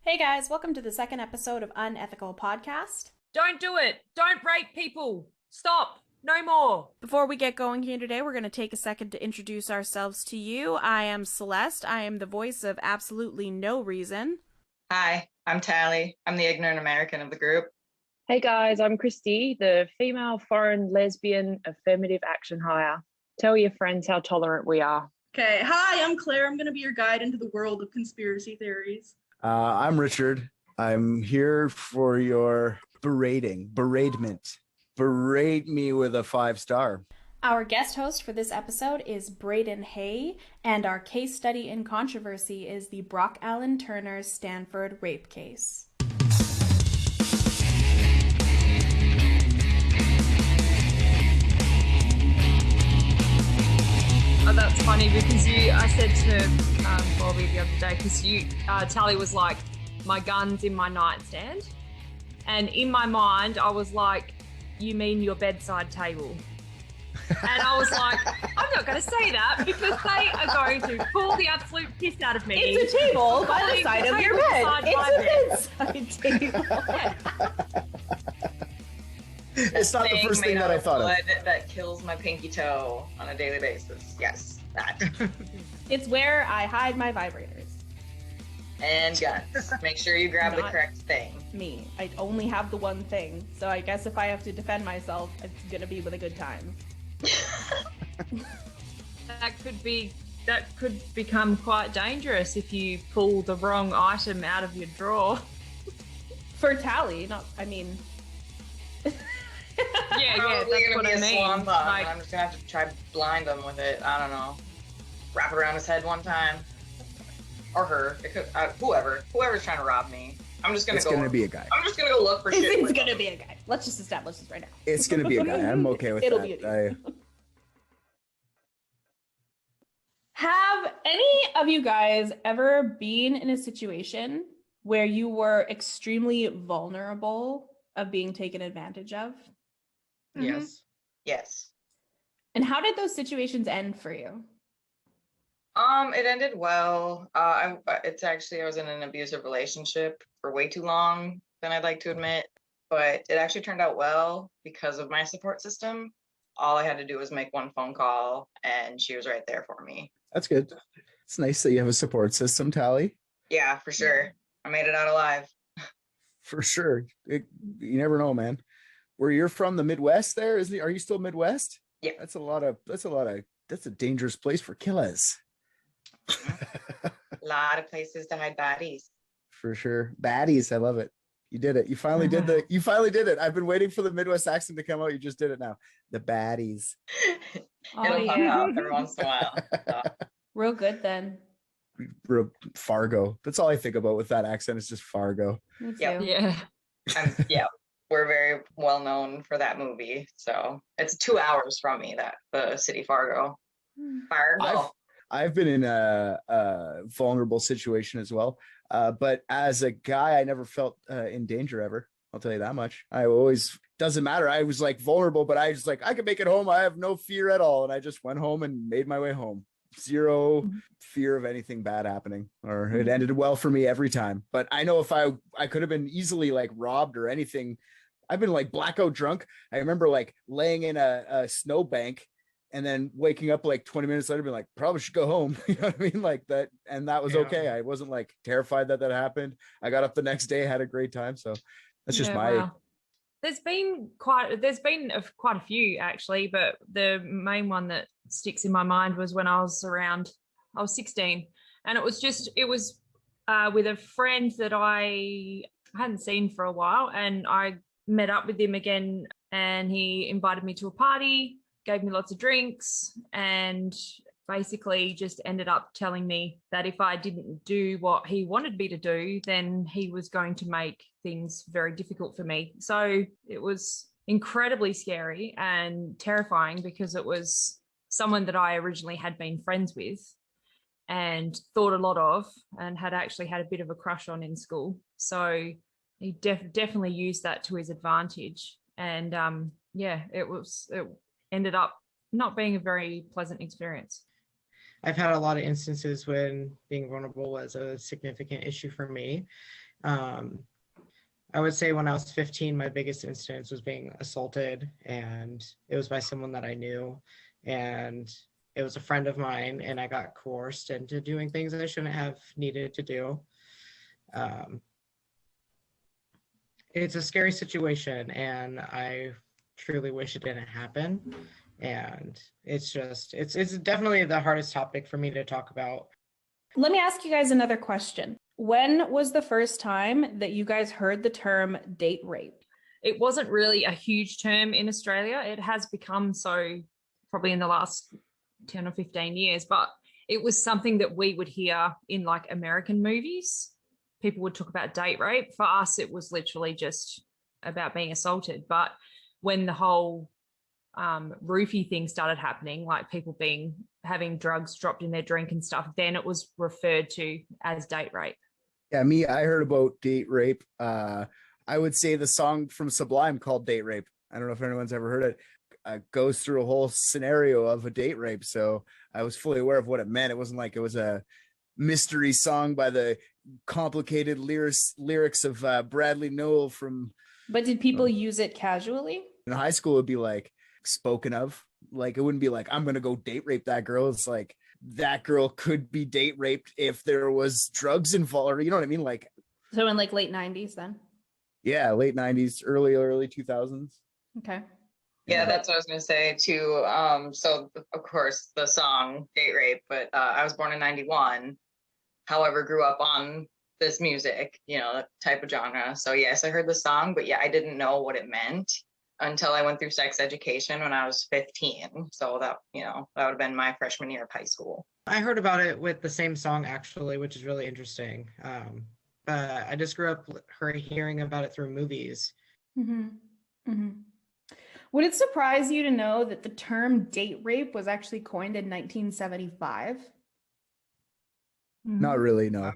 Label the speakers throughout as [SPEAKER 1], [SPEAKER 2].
[SPEAKER 1] Hey guys, welcome to the second episode of Unethical Podcast.
[SPEAKER 2] Don't do it. Don't rape people. Stop. No more.
[SPEAKER 1] Before we get going here today, we're going to take a second to introduce ourselves to you. I am Celeste. I am the voice of absolutely no reason.
[SPEAKER 3] Hi, I'm Tally. I'm the ignorant American of the group.
[SPEAKER 4] Hey guys, I'm Christy, the female foreign lesbian affirmative action hire. Tell your friends how tolerant we are.
[SPEAKER 5] Okay, hi, I'm Claire. I'm going to be your guide into the world of conspiracy theories.
[SPEAKER 6] I'm Richard. I'm here for your beratement. Berate me with a 5-star.
[SPEAKER 1] Our guest host for this episode is Braden Hay, and our case study in controversy is the Brock Allen Turner Stanford rape case.
[SPEAKER 2] Oh, that's funny because I said to Bobby the other day, because Tally was like, my gun's in my nightstand. And in my mind, I was like, you mean your bedside table? And I was like, I'm not going to say that because they are going to pull the absolute piss out of me.
[SPEAKER 1] It's a table by the side of your bed. It's a bedside table.
[SPEAKER 2] Yeah.
[SPEAKER 6] It's not the first thing that I thought of.
[SPEAKER 3] That kills my pinky toe on a daily basis. Yes, that.
[SPEAKER 1] It's where I hide my vibrators.
[SPEAKER 3] And guns. Make sure you grab the correct thing.
[SPEAKER 1] Me. I only have the one thing, so I guess if I have to defend myself, it's gonna be with a good time.
[SPEAKER 2] That could become quite dangerous if you pull the wrong item out of your drawer.
[SPEAKER 1] For Tally,
[SPEAKER 2] Yeah,
[SPEAKER 3] Probably
[SPEAKER 2] that's
[SPEAKER 3] gonna
[SPEAKER 2] what
[SPEAKER 3] be
[SPEAKER 2] I
[SPEAKER 3] a
[SPEAKER 2] mean.
[SPEAKER 3] swan bomb.
[SPEAKER 2] Like,
[SPEAKER 3] I'm just gonna have to try blind him with it. I don't know. Wrap it around his head one time. Or her. It could, whoever's trying to rob me. I'm just gonna
[SPEAKER 6] It's going to be a guy.
[SPEAKER 3] I'm just gonna go look for shit.
[SPEAKER 1] it's gonna be a guy. Let's just establish this right now.
[SPEAKER 6] It's going to be a guy. I'm okay with
[SPEAKER 1] It'll
[SPEAKER 6] that.
[SPEAKER 1] be a dude. Have any of you guys ever been in a situation where you were extremely vulnerable of being taken advantage of?
[SPEAKER 3] Yes. Yes.
[SPEAKER 1] And how did those situations end for you?
[SPEAKER 3] It ended well. I was in an abusive relationship for way too long than I'd like to admit, but it actually turned out well because of my support system. All I had to do was make one phone call and she was right there for me.
[SPEAKER 6] That's good. It's nice that you have a support system, Tally.
[SPEAKER 3] Yeah, for sure. I made it out alive.
[SPEAKER 6] For sure. You never know, man. Where you're from, the Midwest there, are you still Midwest?
[SPEAKER 3] Yeah.
[SPEAKER 6] That's a dangerous place for killers.
[SPEAKER 3] A lot of places to hide bodies.
[SPEAKER 6] For sure. Baddies. I love it. You did it. You finally did it. I've been waiting for the Midwest accent to come out. You just did it now. The baddies.
[SPEAKER 3] It'll pop out every once in a while. So.
[SPEAKER 1] Real good then.
[SPEAKER 6] Fargo. That's all I think about with that accent. It's just Fargo.
[SPEAKER 1] Me too.
[SPEAKER 3] Yep.
[SPEAKER 2] yeah.
[SPEAKER 3] We're very well known for that movie. So it's 2 hours from me, the city Fargo. Fargo.
[SPEAKER 6] I've been in a vulnerable situation as well. But as a guy, I never felt in danger ever. I'll tell you that much. Doesn't matter. I was like vulnerable, but I was like, I can make it home. I have no fear at all. And I just went home and made my way home. Zero fear of anything bad happening, or it ended well for me every time. But I know if I could have been easily like robbed or anything. I've been like blackout drunk. I remember like laying in a snowbank and then waking up like 20 minutes later being like, probably should go home. You know what I mean? Like that. And that was okay. I wasn't like terrified that happened. I got up the next day, had a great time. So that's just
[SPEAKER 2] Wow. There's been quite a few actually, but the main one that sticks in my mind was when I was 16, and it was with a friend that I hadn't seen for a while, and I met up with him again, and he invited me to a party, gave me lots of drinks, and basically just ended up telling me that if I didn't do what he wanted me to do, then he was going to make things very difficult for me. So it was incredibly scary and terrifying because it was someone that I originally had been friends with and thought a lot of, and had actually had a bit of a crush on in school. So he definitely used that to his advantage. And it ended up not being a very pleasant experience.
[SPEAKER 7] I've had a lot of instances when being vulnerable was a significant issue for me. I would say when I was 15, my biggest instance was being assaulted, and it was by someone that I knew, and it was a friend of mine, and I got coerced into doing things I shouldn't have needed to do. It's a scary situation, and I truly wish it didn't happen. And it's definitely the hardest topic for me to talk about.
[SPEAKER 1] Let me ask you guys another question. When was the first time that you guys heard the term date rape?
[SPEAKER 2] It wasn't really a huge term in Australia. It has become so probably in the last 10 or 15 years, but it was something that we would hear in like American movies. People would talk about date rape. For us, it was literally just about being assaulted. But when the whole roofie thing started happening, like people having drugs dropped in their drink and stuff, then it was referred to as date rape.
[SPEAKER 6] Yeah, I heard about date rape. I would say the song from Sublime called Date Rape. I don't know if anyone's ever heard it. Goes through a whole scenario of a date rape. So I was fully aware of what it meant. It wasn't like it was a mystery song by the complicated lyrics of Bradley Nowell from.
[SPEAKER 1] But did people use it casually?
[SPEAKER 6] In high school, it would be like spoken of. Like it wouldn't be like, I'm going to go date rape that girl. It's like that girl could be date raped if there was drugs involved, or you know what I mean? Like,
[SPEAKER 1] so in like late 90s then?
[SPEAKER 6] Yeah, late 90s, early 2000s.
[SPEAKER 1] Okay.
[SPEAKER 3] Yeah, that's what I was going to say too. So of course the song Date Rape, but I was born in 91. However, grew up on this music, type of genre. So yes, I heard the song, but yeah, I didn't know what it meant until I went through sex education when I was 15. So that would have been my freshman year of high school.
[SPEAKER 7] I heard about it with the same song actually, which is really interesting. But I just grew up hearing about it through movies.
[SPEAKER 1] Mm-hmm. Mm-hmm. Would it surprise you to know that the term date rape was actually coined in 1975?
[SPEAKER 6] Not really, no.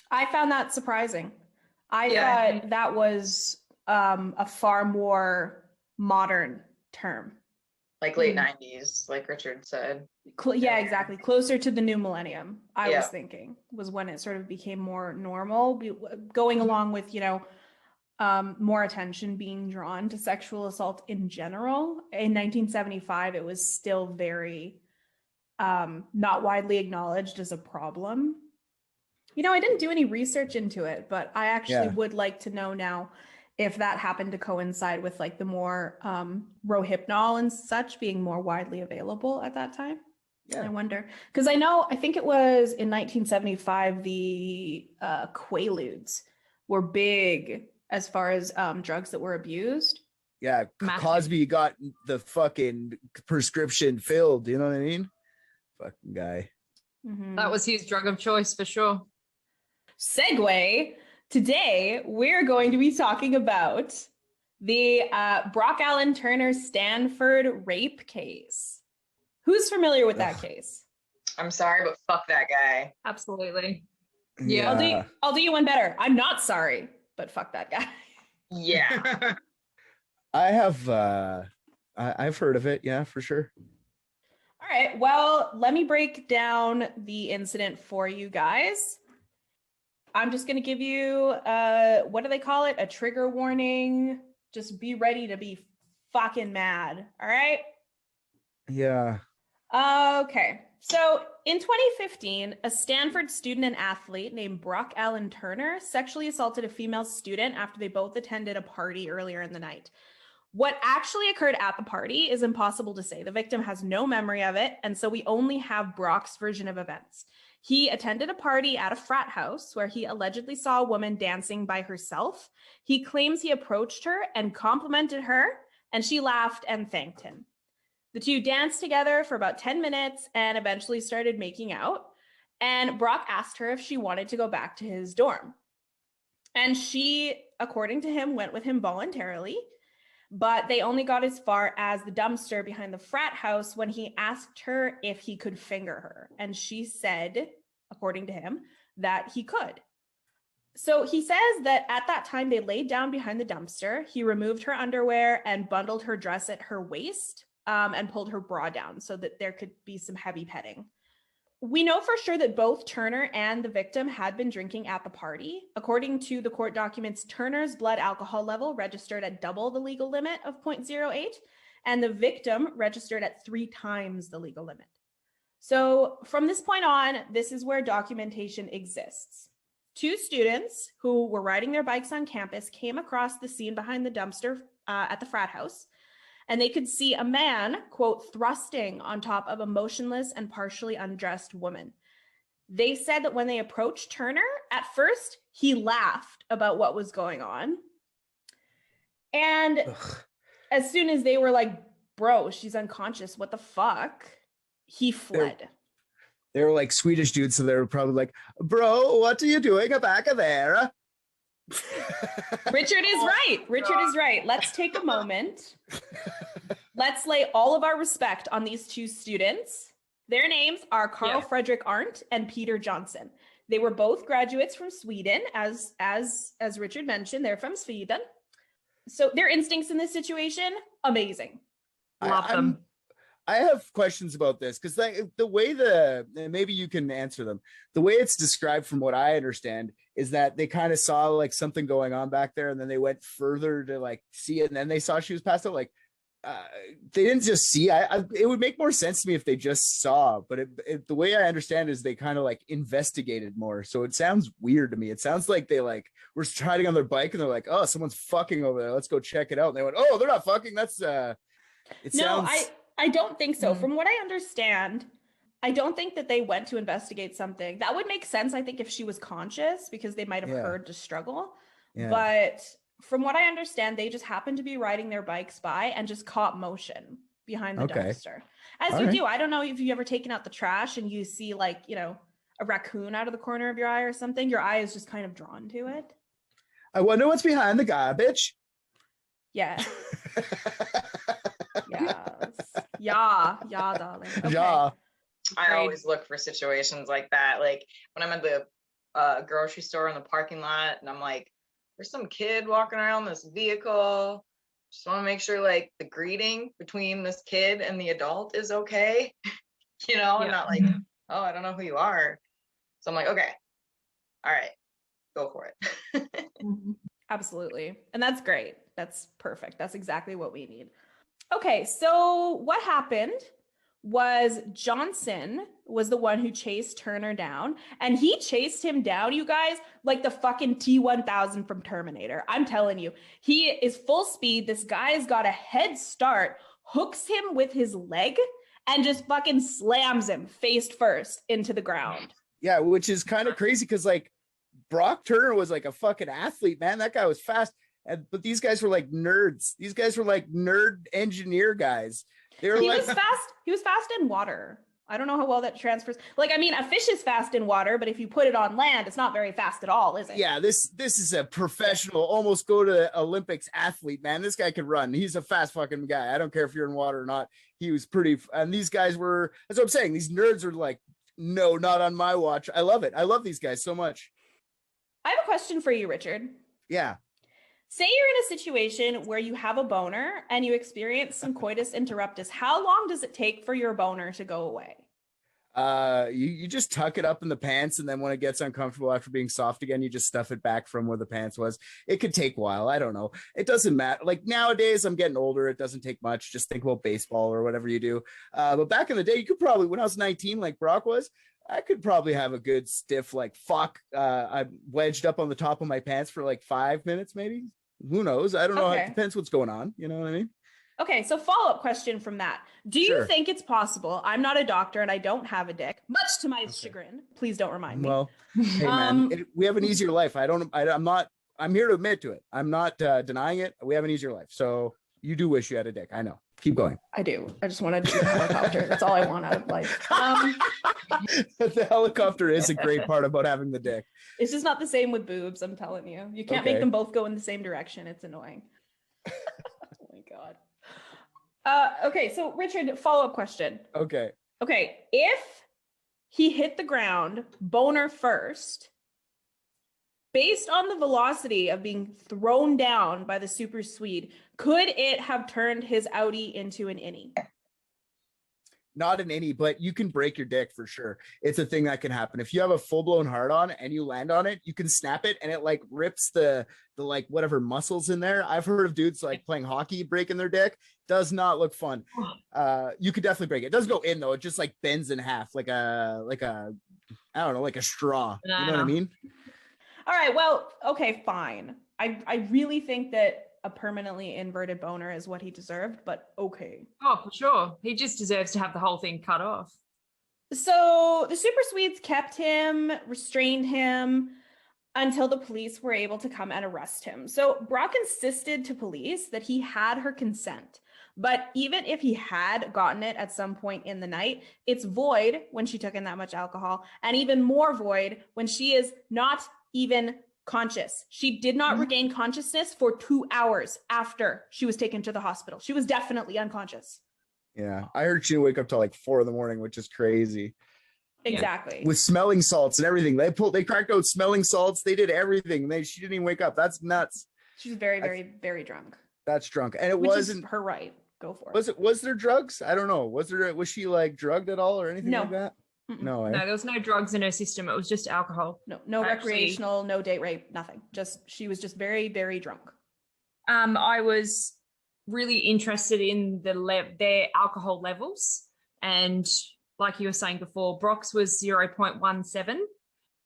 [SPEAKER 1] I found that surprising. I thought that was a far more modern term.
[SPEAKER 3] Like late 90s, like Richard said.
[SPEAKER 1] Yeah, exactly. Closer to the new millennium, I was thinking, was when it sort of became more normal, going along with, more attention being drawn to sexual assault in general. In 1975, it was still very not widely acknowledged as a problem. I didn't do any research into it, but I actually would like to know now if that happened to coincide with like the more Rohypnol and such being more widely available at that time. I wonder, because I think it was in 1975, the Quaaludes were big as far as drugs that were abused.
[SPEAKER 6] Yeah, Cosby got the fucking prescription filled, you know what I mean? Fucking guy.
[SPEAKER 1] Mm-hmm.
[SPEAKER 2] That was his drug of choice for sure.
[SPEAKER 1] Segue. Today, we're going to be talking about the Brock Allen Turner Stanford rape case. Who's familiar with that case?
[SPEAKER 3] I'm sorry, but fuck that guy.
[SPEAKER 2] Absolutely.
[SPEAKER 1] Yeah. I'll do you one better. I'm not sorry, but fuck that guy.
[SPEAKER 3] Yeah.
[SPEAKER 6] I have I've heard of it, yeah, for sure.
[SPEAKER 1] All right. Well, let me break down the incident for you guys. I'm just going to give you, what do they call it? A trigger warning. Just be ready to be fucking mad. All right?
[SPEAKER 6] Yeah.
[SPEAKER 1] Okay. So in 2015, a Stanford student and athlete named Brock Allen Turner sexually assaulted a female student after they both attended a party earlier in the night. What actually occurred at the party is impossible to say. The victim has no memory of it, and so we only have Brock's version of events. He attended a party at a frat house where he allegedly saw a woman dancing by herself. He claims he approached her and complimented her, and she laughed and thanked him. The two danced together for about 10 minutes and eventually started making out. And Brock asked her if she wanted to go back to his dorm. And she, according to him, went with him voluntarily. But they only got as far as the dumpster behind the frat house when he asked her if he could finger her. And she said, according to him, that he could. So he says that at that time they laid down behind the dumpster. He removed her underwear and bundled her dress at her waist and pulled her bra down so that there could be some heavy petting. we know for sure that both Turner and the victim had been drinking at the party. According to the court documents, Turner's blood alcohol level registered at double the legal limit of 0.08, and the victim registered at 3 times the legal limit. So from this point on, this is where documentation exists. 2 students who were riding their bikes on campus came across the scene behind the dumpster at the frat house, and they could see a man, quote, thrusting on top of a motionless and partially undressed woman. They said that when they approached Turner, at first he laughed about what was going on. And as soon as they were like, bro, she's unconscious, what the fuck? He fled.
[SPEAKER 6] They were like Swedish dudes, so they were probably like, bro, what are you doing back there?
[SPEAKER 1] Richard is right. Richard is right. Let's take a moment. Let's lay all of our respect on these 2 students. Their names are Carl Frederick Arndt and Peter Johnson. They were both graduates from Sweden, as Richard mentioned. They're from Sweden. So their instincts in this situation, amazing.
[SPEAKER 2] Love them.
[SPEAKER 6] I have questions about this because the way maybe you can answer them. The way it's described from what I understand is that they kind of saw like something going on back there, and then they went further to like see it, and then they saw she was passed out. Like they didn't just see. It would make more sense to me if they just saw, but the way I understand is they kind of like investigated more. So it sounds weird to me. It sounds like they like were riding on their bike and they're like, oh, someone's fucking over there. Let's go check it out. And they went, oh, they're not fucking. That's
[SPEAKER 1] I don't think so. From what I understand, I don't think that they went to investigate something. That would make sense, I think, if she was conscious, because they might have heard the struggle. Yeah. But from what I understand, they just happened to be riding their bikes by and just caught motion behind the dumpster. As you do. I don't know if you've ever taken out the trash and you see like, you know, a raccoon out of the corner of your eye or something. Your eye is just kind of drawn to it.
[SPEAKER 6] I wonder what's behind the garbage.
[SPEAKER 1] Yeah. Yeah, darling. Okay.
[SPEAKER 6] Yeah.
[SPEAKER 3] I always look for situations like that. Like when I'm at the grocery store in the parking lot and I'm like, there's some kid walking around this vehicle. Just want to make sure like the greeting between this kid and the adult is okay. You know, and not like, oh, I don't know who you are. So I'm like, okay, all right, go for it.
[SPEAKER 1] Absolutely. And that's great. That's perfect. That's exactly what we need. Okay, so what happened was Johnson was the one who chased Turner down, and he chased him down, you guys, like the fucking T-1000 from Terminator. I'm telling you, he is full speed. This guy's got a head start, hooks him with his leg, and just fucking slams him face first into the ground.
[SPEAKER 6] Yeah, which is kind of crazy because like Brock Turner was like a fucking athlete, man. That guy was fast. But these guys were like nerds. These guys were like nerd engineer guys. He was
[SPEAKER 1] fast. He was fast in water. I don't know how well that transfers. Like, I mean, a fish is fast in water, but if you put it on land, it's not very fast at all, is it?
[SPEAKER 6] Yeah, this is a professional, almost go to Olympics athlete, man. This guy could run. He's a fast fucking guy. I don't care if you're in water or not. He was pretty. And these guys were. That's what I'm saying. These nerds are like, no, not on my watch. I love it. I love these guys so much.
[SPEAKER 1] I have a question for you, Richard.
[SPEAKER 6] Yeah.
[SPEAKER 1] Say you're in a situation where you have a boner and you experience some coitus interruptus. How long does it take for your boner to go away?
[SPEAKER 6] You just tuck it up in the pants, and then when it gets uncomfortable after being soft again, you just stuff it back from where the pants was. It could take a while. I don't know. It doesn't matter. Like nowadays, I'm getting older. It doesn't take much. Just think about baseball or whatever you do. But back in the day, you could probably, when I was 19, like Brock was, I could probably have a good stiff, like I'm wedged up on the top of my pants for like 5 minutes, maybe. Who knows? I don't know. It depends what's going on. You know what I mean?
[SPEAKER 1] Okay, so follow-up question from that. Do you think it's possible? I'm not a doctor and I don't have a dick, much to my chagrin. Please don't remind me.
[SPEAKER 6] Well, hey man, we have an easier life. I'm here to admit to it. I'm not denying it. We have an easier life. So you do wish you had a dick. I know. Keep going.
[SPEAKER 1] I do. I just wanted to do the helicopter. That's all I want out of life.
[SPEAKER 6] The helicopter is a great part about having the dick.
[SPEAKER 1] It's just not the same with boobs, I'm telling you. You can't make them both go in the same direction. It's annoying. Oh my God. Okay, so Richard, follow-up question.
[SPEAKER 6] Okay,
[SPEAKER 1] if he hit the ground boner first, based on the velocity of being thrown down by the super Swede, could it have turned his outie into an innie?
[SPEAKER 6] not an innie, but you can break your dick for sure. It's a thing that can happen. If you have a full-blown hard-on and you land on it, you can snap it and it like rips the like whatever muscles in there. I've heard of dudes like playing hockey breaking their dick. Does not look fun. You could definitely break it. It doesn't go in though. It just like bends in half like a I don't know, like a straw. You know what I mean?
[SPEAKER 1] All right, well, okay, fine. I really think that a permanently inverted boner is what he deserved, but okay.
[SPEAKER 2] Oh, for sure. He just deserves to have the whole thing cut off.
[SPEAKER 1] So the Super Swedes kept him, restrained him until the police were able to come and arrest him. So Brock insisted to police that he had her consent. But even if he had gotten it at some point in the night, it's void when she took in that much alcohol, and even more void when she is not even conscious. She did not regain consciousness for 2 hours after she was taken to the hospital. She was definitely unconscious.
[SPEAKER 6] Yeah, I heard she didn't wake up till like 4 a.m, which is crazy.
[SPEAKER 1] Exactly.
[SPEAKER 6] With smelling salts and everything. They cracked out smelling salts. They did everything. She didn't even wake up. That's nuts.
[SPEAKER 1] She was very, very, very drunk.
[SPEAKER 6] That's drunk. And it
[SPEAKER 1] Which
[SPEAKER 6] wasn't
[SPEAKER 1] is her right. Go for it.
[SPEAKER 6] Was there drugs? I don't know. Was she like drugged at all or anything like that? No,
[SPEAKER 2] no, there was no drugs in her system. It was just alcohol.
[SPEAKER 1] No recreational, no date rape, nothing. She was just very, very drunk.
[SPEAKER 2] I was really interested in their alcohol levels, and like you were saying before, Brock's was 0.17.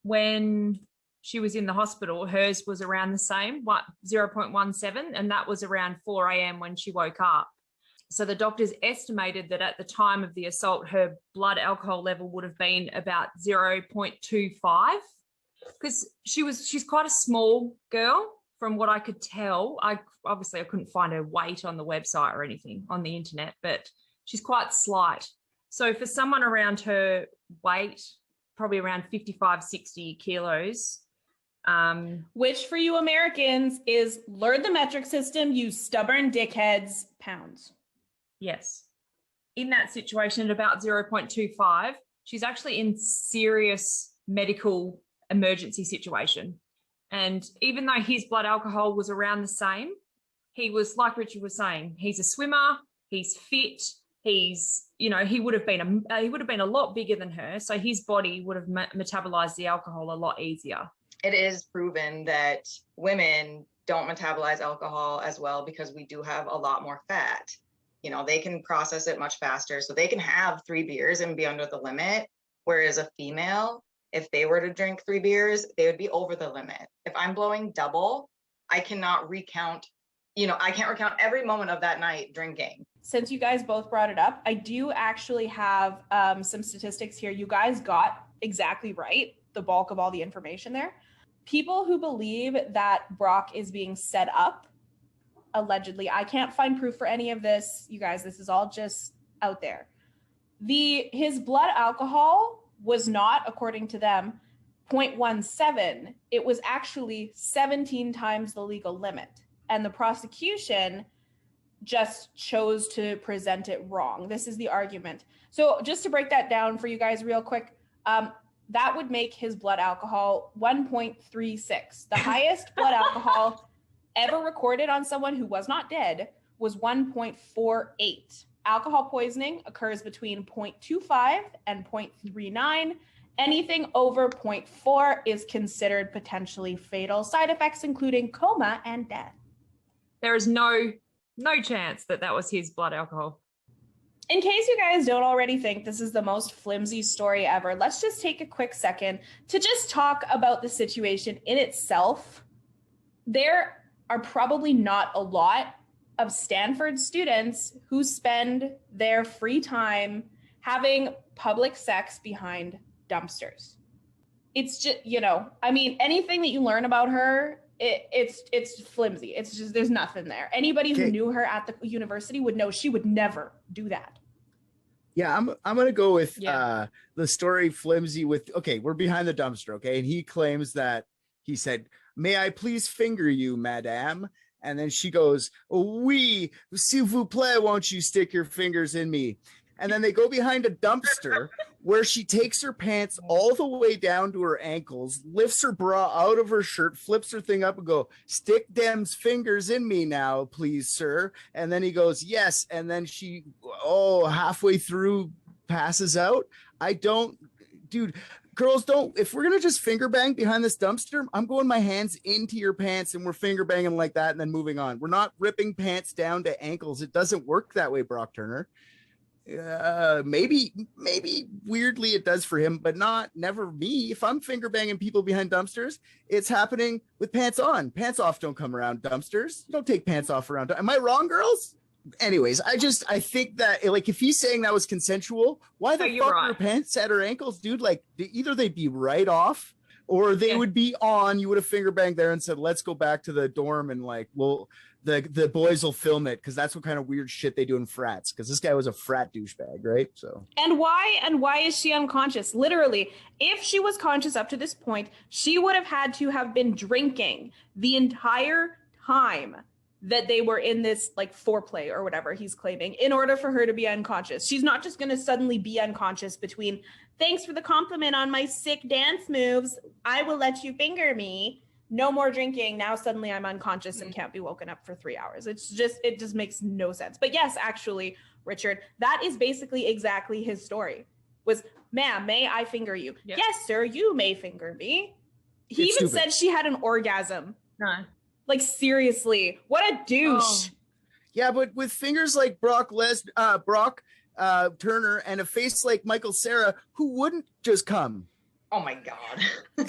[SPEAKER 2] When she was in the hospital, hers was around the same, 0.17, and that was around 4 a.m. when she woke up. So the doctors estimated that at the time of the assault, her blood alcohol level would have been about 0.25, because she's quite a small girl from what I could tell. I couldn't find her weight on the website or anything on the internet, but she's quite slight. So for someone around her weight, probably around 55, 60 kilos.
[SPEAKER 1] Which for you Americans is learn the metric system, you stubborn dickheads, pounds.
[SPEAKER 2] Yes. In that situation at about 0.25, she's actually in serious medical emergency situation. And even though his blood alcohol was around the same, he was, like Richard was saying, he's a swimmer, he's fit, he would have been a lot bigger than her. So his body would have metabolized the alcohol a lot easier.
[SPEAKER 3] It is proven that women don't metabolize alcohol as well because we do have a lot more fat. They can process it much faster. So they can have 3 beers and be under the limit. Whereas a female, if they were to drink 3 beers, they would be over the limit. If I'm blowing double, I cannot recount, I can't recount every moment of that night drinking.
[SPEAKER 1] Since you guys both brought it up, I do actually have some statistics here. You guys got exactly right, the bulk of all the information there. People who believe that Brock is being set up, allegedly, I can't find proof for any of this. You guys, this is all just out there. His blood alcohol was not, according to them, 0.17. It was actually 17 times the legal limit. And the prosecution just chose to present it wrong. This is the argument. So just to break that down for you guys real quick, that would make his blood alcohol 1.36. The highest blood alcohol ever recorded on someone who was not dead was 1.48. Alcohol poisoning occurs between 0.25 and 0.39. Anything over 0.4 is considered potentially fatal. Side effects including coma and death.
[SPEAKER 2] There is no chance that was his blood alcohol.
[SPEAKER 1] In case you guys don't already think this is the most flimsy story ever, let's just take a quick second to just talk about the situation in itself. There are probably not a lot of Stanford students who spend their free time having public sex behind dumpsters. It's just, anything that you learn about her, it's flimsy. It's just, there's nothing there. Anybody who knew her at the university would know she would never do that.
[SPEAKER 6] Yeah, I'm gonna go with the story flimsy with, okay, we're behind the dumpster, okay? And he claims that he said, "May I please finger you, madame?" And then she goes, "Oui, s'il vous plaît, won't you stick your fingers in me?" And then they go behind a dumpster where she takes her pants all the way down to her ankles, lifts her bra out of her shirt, flips her thing up and go, "Stick them's fingers in me now, please, sir." And then he goes, "Yes." And then she, halfway through passes out. I don't, dude, girls don't, if we're going to just finger bang behind this dumpster, I'm going my hands into your pants and we're finger banging like that and then moving on. We're not ripping pants down to ankles. It doesn't work that way, Brock Turner. Maybe weirdly it does for him, but never me. If I'm finger banging people behind dumpsters, it's happening with pants on. Pants off don't come around dumpsters. You don't take pants off around. Am I wrong, girls? Anyways, I think that, like, if he's saying that was consensual, why the fuck are pants at her ankles, dude? Like, either they'd be right off or they would be on. You would have finger banged there and said, let's go back to the dorm and like, well, the boys will film it, because that's what kind of weird shit they do in frats, because this guy was a frat douchebag, right? So
[SPEAKER 1] and why is she unconscious? Literally, if she was conscious up to this point, she would have had to have been drinking the entire time that they were in this like foreplay or whatever he's claiming, in order for her to be unconscious. She's not just going to suddenly be unconscious between, thanks for the compliment on my sick dance moves, I will let you finger me, no more drinking, now suddenly I'm unconscious and can't be woken up for 3 hours. It just makes no sense. But yes, actually, Richard, that is basically exactly his story. Was, ma'am, may I finger you?
[SPEAKER 2] Yeah.
[SPEAKER 1] Yes, sir, you may finger me. He even said she had an orgasm.
[SPEAKER 2] No.
[SPEAKER 1] Like, seriously, what a douche.
[SPEAKER 2] Oh.
[SPEAKER 6] Yeah, but with fingers like Brock Turner and a face like Michael Cera, who wouldn't just come?
[SPEAKER 3] Oh my God.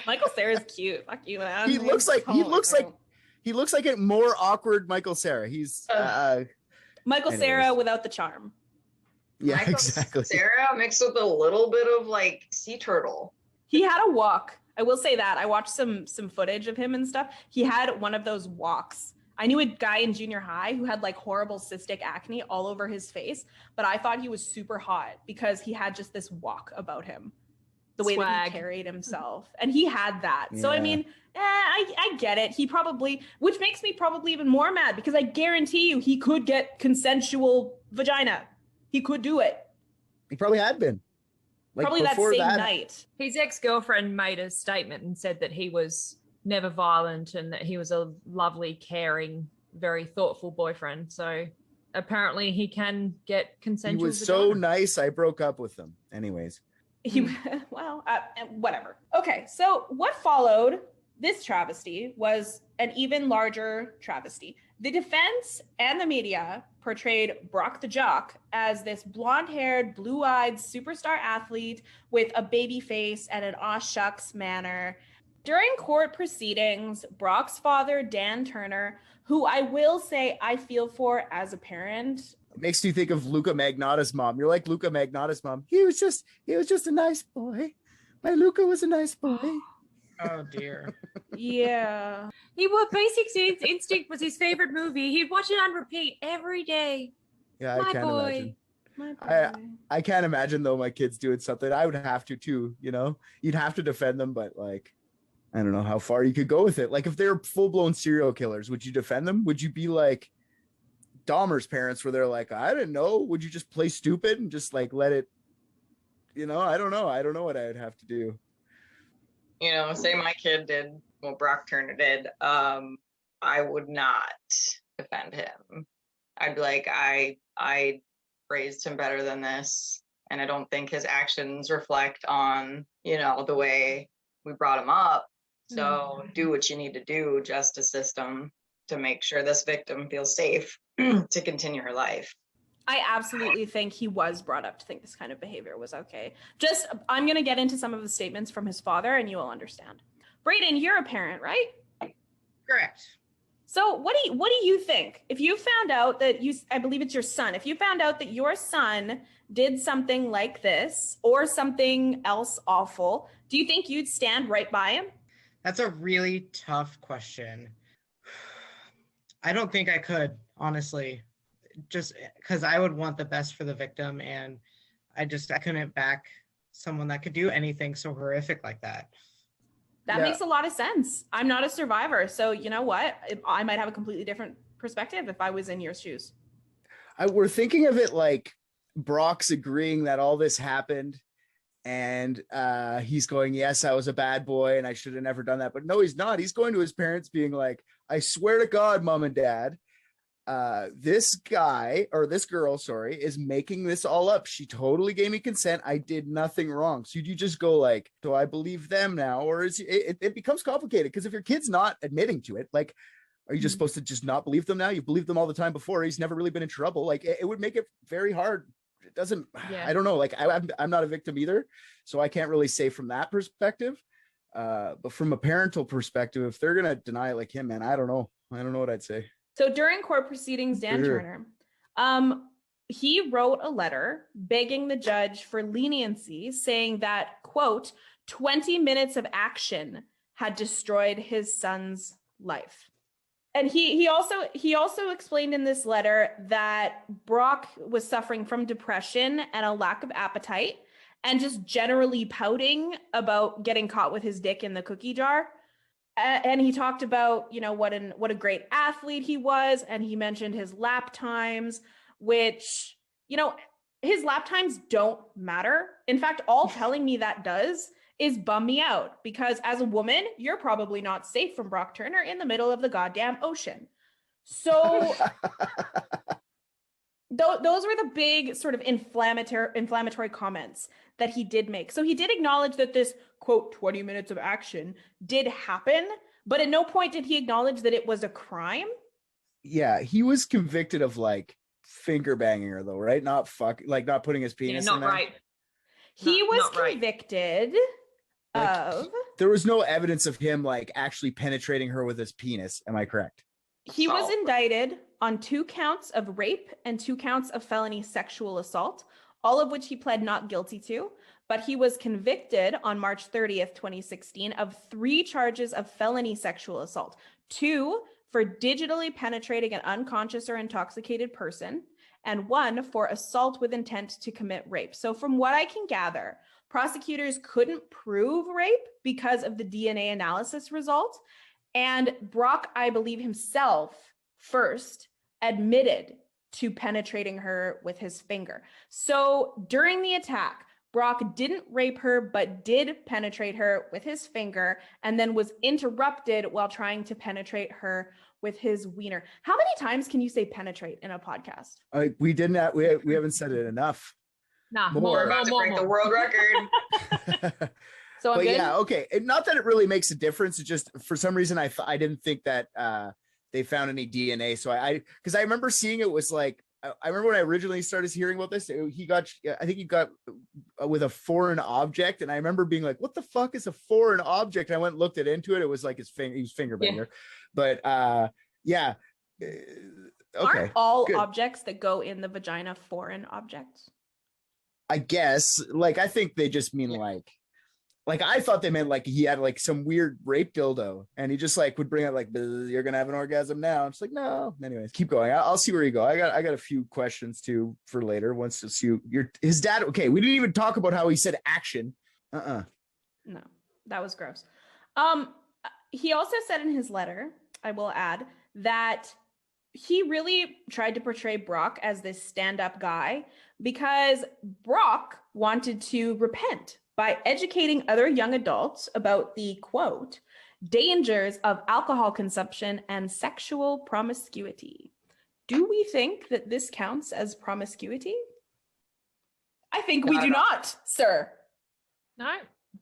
[SPEAKER 1] Michael Cera's cute. Fuck you, man.
[SPEAKER 6] He looks like a more awkward Michael Cera. He's
[SPEAKER 1] Michael Cera without the charm.
[SPEAKER 6] Yeah,
[SPEAKER 3] Michael
[SPEAKER 6] exactly.
[SPEAKER 3] Cera mixed with a little bit of like sea turtle.
[SPEAKER 1] He had a walk. I will say that. I watched some footage of him and stuff. He had one of those walks. I knew a guy in junior high who had like horrible cystic acne all over his face, but I thought he was super hot because he had just this walk about him, the way that he carried himself. And he had that. So, I mean, I get it. He probably, which makes me probably even more mad, because I guarantee you he could get consensual vagina. He could do it.
[SPEAKER 6] He probably had been. Like,
[SPEAKER 1] probably that same night.
[SPEAKER 2] His ex-girlfriend made a statement and said that he was never violent and that he was a lovely, caring, very thoughtful boyfriend. So apparently he can get consensual.
[SPEAKER 6] He was so nice, I broke up with him. Anyways.
[SPEAKER 1] Whatever. Okay, so what followed this travesty was an even larger travesty. The defense and the media portrayed Brock the Jock as this blonde-haired, blue-eyed superstar athlete with a baby face and an aw shucks manner. During court proceedings, Brock's father, Dan Turner, who I will say I feel for as a parent.
[SPEAKER 6] It makes you think of Luca Magnotta's mom. You're like Luca Magnotta's mom. He was just a nice boy. My Luca was a nice boy.
[SPEAKER 7] Oh dear.
[SPEAKER 1] Yeah.
[SPEAKER 2] Basic Instinct was his favorite movie. He'd watch it on repeat every day.
[SPEAKER 6] Yeah, I can't imagine. I can't imagine though my kids doing something. I would have to too, you know. You'd have to defend them, but like, I don't know how far you could go with it. Like, if they're full-blown serial killers, would you defend them? Would you be like Dahmer's parents, where they're like, I didn't know? Would you just play stupid and just like let it, you know? I don't know what I would have to do.
[SPEAKER 3] You know, say my kid did what Brock Turner did, I would not defend him. I'd be like, I raised him better than this, and I don't think his actions reflect on, you know, the way we brought him up. So do what you need to do, justice system, to make sure this victim feels safe to continue her life.
[SPEAKER 1] I absolutely think he was brought up to think this kind of behavior was okay. I'm going to get into some of the statements from his father and you will understand. Brayden, you're a parent, right?
[SPEAKER 7] Correct.
[SPEAKER 1] So what do you think? If you found out that I believe it's your son, if you found out that your son did something like this or something else awful, do you think you'd stand right by him?
[SPEAKER 7] That's a really tough question. I don't think I could, honestly, just because I would want the best for the victim, and I couldn't back someone that could do anything so horrific like that.
[SPEAKER 1] That makes a lot of sense. I'm not a survivor, so you know what? I might have a completely different perspective if I was in your shoes.
[SPEAKER 6] We're thinking of it like Brock's agreeing that all this happened, and he's going, yes, I was a bad boy and I should have never done that. But no, he's not. He's going to his parents being like, I swear to God, mom and dad, this guy or this girl, sorry, is making this all up. She totally gave me consent. I did nothing wrong. So you just go like, do I believe them now? Or is it becomes complicated because if your kid's not admitting to it, like, are you just supposed to just not believe them now? You believed them all the time before. He's never really been in trouble. Like it would make it very hard. It doesn't, I don't know. Like I'm not a victim either. So I can't really say from that perspective. But from a parental perspective, if they're going to deny it like him, man, I don't know. I don't know what I'd say.
[SPEAKER 1] So during court proceedings, Dan Turner, he wrote a letter begging the judge for leniency, saying that, quote, 20 minutes of action had destroyed his son's life. And he also explained in this letter that Brock was suffering from depression and a lack of appetite and just generally pouting about getting caught with his dick in the cookie jar. And he talked about, you know, what a great athlete he was. And he mentioned his lap times, which, you know, his lap times don't matter. In fact, all telling me that does is bum me out, because as a woman, you're probably not safe from Brock Turner in the middle of the goddamn ocean. So those were the big sort of inflammatory comments that he did make. So he did acknowledge that this, quote, 20 minutes of action did happen, but at no point did he acknowledge that it was a crime.
[SPEAKER 6] Yeah, he was convicted of like finger banging her though, right? Not not putting his penis in there.
[SPEAKER 2] Right.
[SPEAKER 1] He was convicted of...
[SPEAKER 6] There was no evidence of him like actually penetrating her with his penis. Am I correct?
[SPEAKER 1] He was indicted on 2 counts of rape and 2 counts of felony sexual assault, all of which he pled not guilty to, but he was convicted on March 30th, 2016 of 3 charges of felony sexual assault, 2 for digitally penetrating an unconscious or intoxicated person, and 1 for assault with intent to commit rape. So from what I can gather, prosecutors couldn't prove rape because of the DNA analysis result. And Brock, I believe himself, first admitted to penetrating her with his finger. So during the attack, Brock didn't rape her, but did penetrate her with his finger, and then was interrupted while trying to penetrate her with his wiener. How many times can you say penetrate in a podcast?
[SPEAKER 6] We haven't said it enough.
[SPEAKER 2] Nah,
[SPEAKER 3] We're about to break the world record.
[SPEAKER 1] So I'm
[SPEAKER 6] but
[SPEAKER 1] good?
[SPEAKER 6] yeah, okay. And not that it really makes a difference. It's just for some reason I didn't think that they found any DNA. So because I remember seeing it was like, I remember when I originally started hearing about this, I think he got with a foreign object. And I remember being like, what the fuck is a foreign object? And I went and looked into it. It was like his finger banger. But yeah. Okay.
[SPEAKER 1] Aren't all
[SPEAKER 6] good.
[SPEAKER 1] objects that go in the vagina foreign objects?
[SPEAKER 6] I guess, like, I think they just mean like I thought they meant like he had like some weird rape dildo and he just like would bring out like, you're gonna have an orgasm now. It's like, no. Anyways, keep going. I'll see where you go. I got a few questions too for later. Once to see his dad. Okay, we didn't even talk about how he said action. No,
[SPEAKER 1] that was gross. He also said in his letter, I will add, that he really tried to portray Brock as this stand-up guy because Brock wanted to repent by educating other young adults about the, quote, dangers of alcohol consumption and sexual promiscuity. Do we think that this counts as promiscuity? I think we do not, sir.
[SPEAKER 2] No.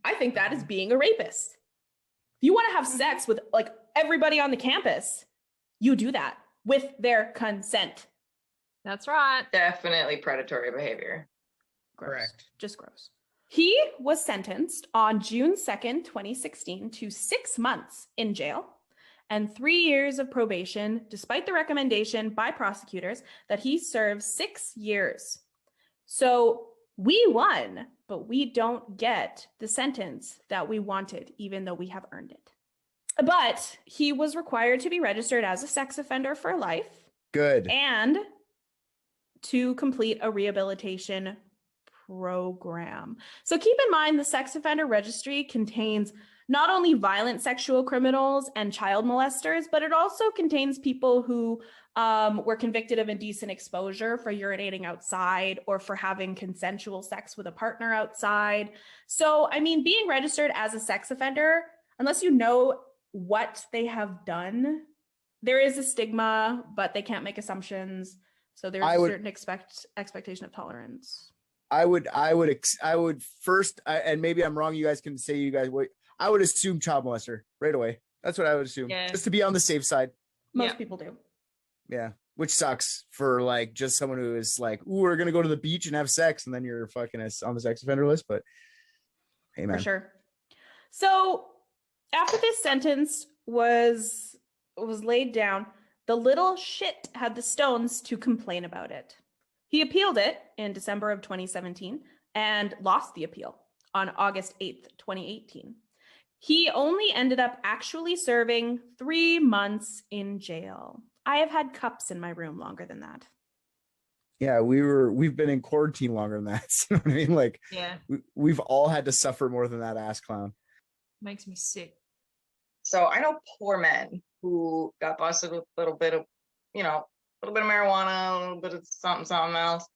[SPEAKER 1] I think that is being a rapist. If you want to have sex with like everybody on the campus, you do that with their consent.
[SPEAKER 2] That's right.
[SPEAKER 3] Definitely predatory behavior.
[SPEAKER 1] Gross.
[SPEAKER 7] Correct.
[SPEAKER 1] Just gross. He was sentenced on June 2nd, 2016 to 6 months in jail and 3 years of probation, despite the recommendation by prosecutors that he serve 6 years. So we won, but we don't get the sentence that we wanted, even though we have earned it. But he was required to be registered as a sex offender for life.
[SPEAKER 6] Good.
[SPEAKER 1] And to complete a rehabilitation program. So keep in mind, the sex offender registry contains not only violent sexual criminals and child molesters, but it also contains people who were convicted of indecent exposure for urinating outside or for having consensual sex with a partner outside. So, I mean, being registered as a sex offender, unless you know what they have done, there is a stigma, but they can't make assumptions. So there's a certain expectation of tolerance.
[SPEAKER 6] I would first, and maybe I'm wrong. You guys can say I would assume child molester right away. That's what I would assume, just to be on the safe side.
[SPEAKER 1] Most people do.
[SPEAKER 6] Yeah, which sucks for like just someone who is like, ooh, we're gonna go to the beach and have sex, and then you're fucking on the sex offender list. But hey, man,
[SPEAKER 1] for sure. So after this sentence was laid down, the little shit had the stones to complain about it. He appealed it in December of 2017 and lost the appeal on August 8th, 2018. He only ended up actually serving 3 months in jail. I have had cups in my room longer than that.
[SPEAKER 6] Yeah, we've been in quarantine longer than that. You know what I mean? Like, we've all had to suffer more than that ass clown.
[SPEAKER 2] Makes me sick.
[SPEAKER 3] So I know poor men who got busted with a little bit of, a little bit of marijuana, a little bit of something else,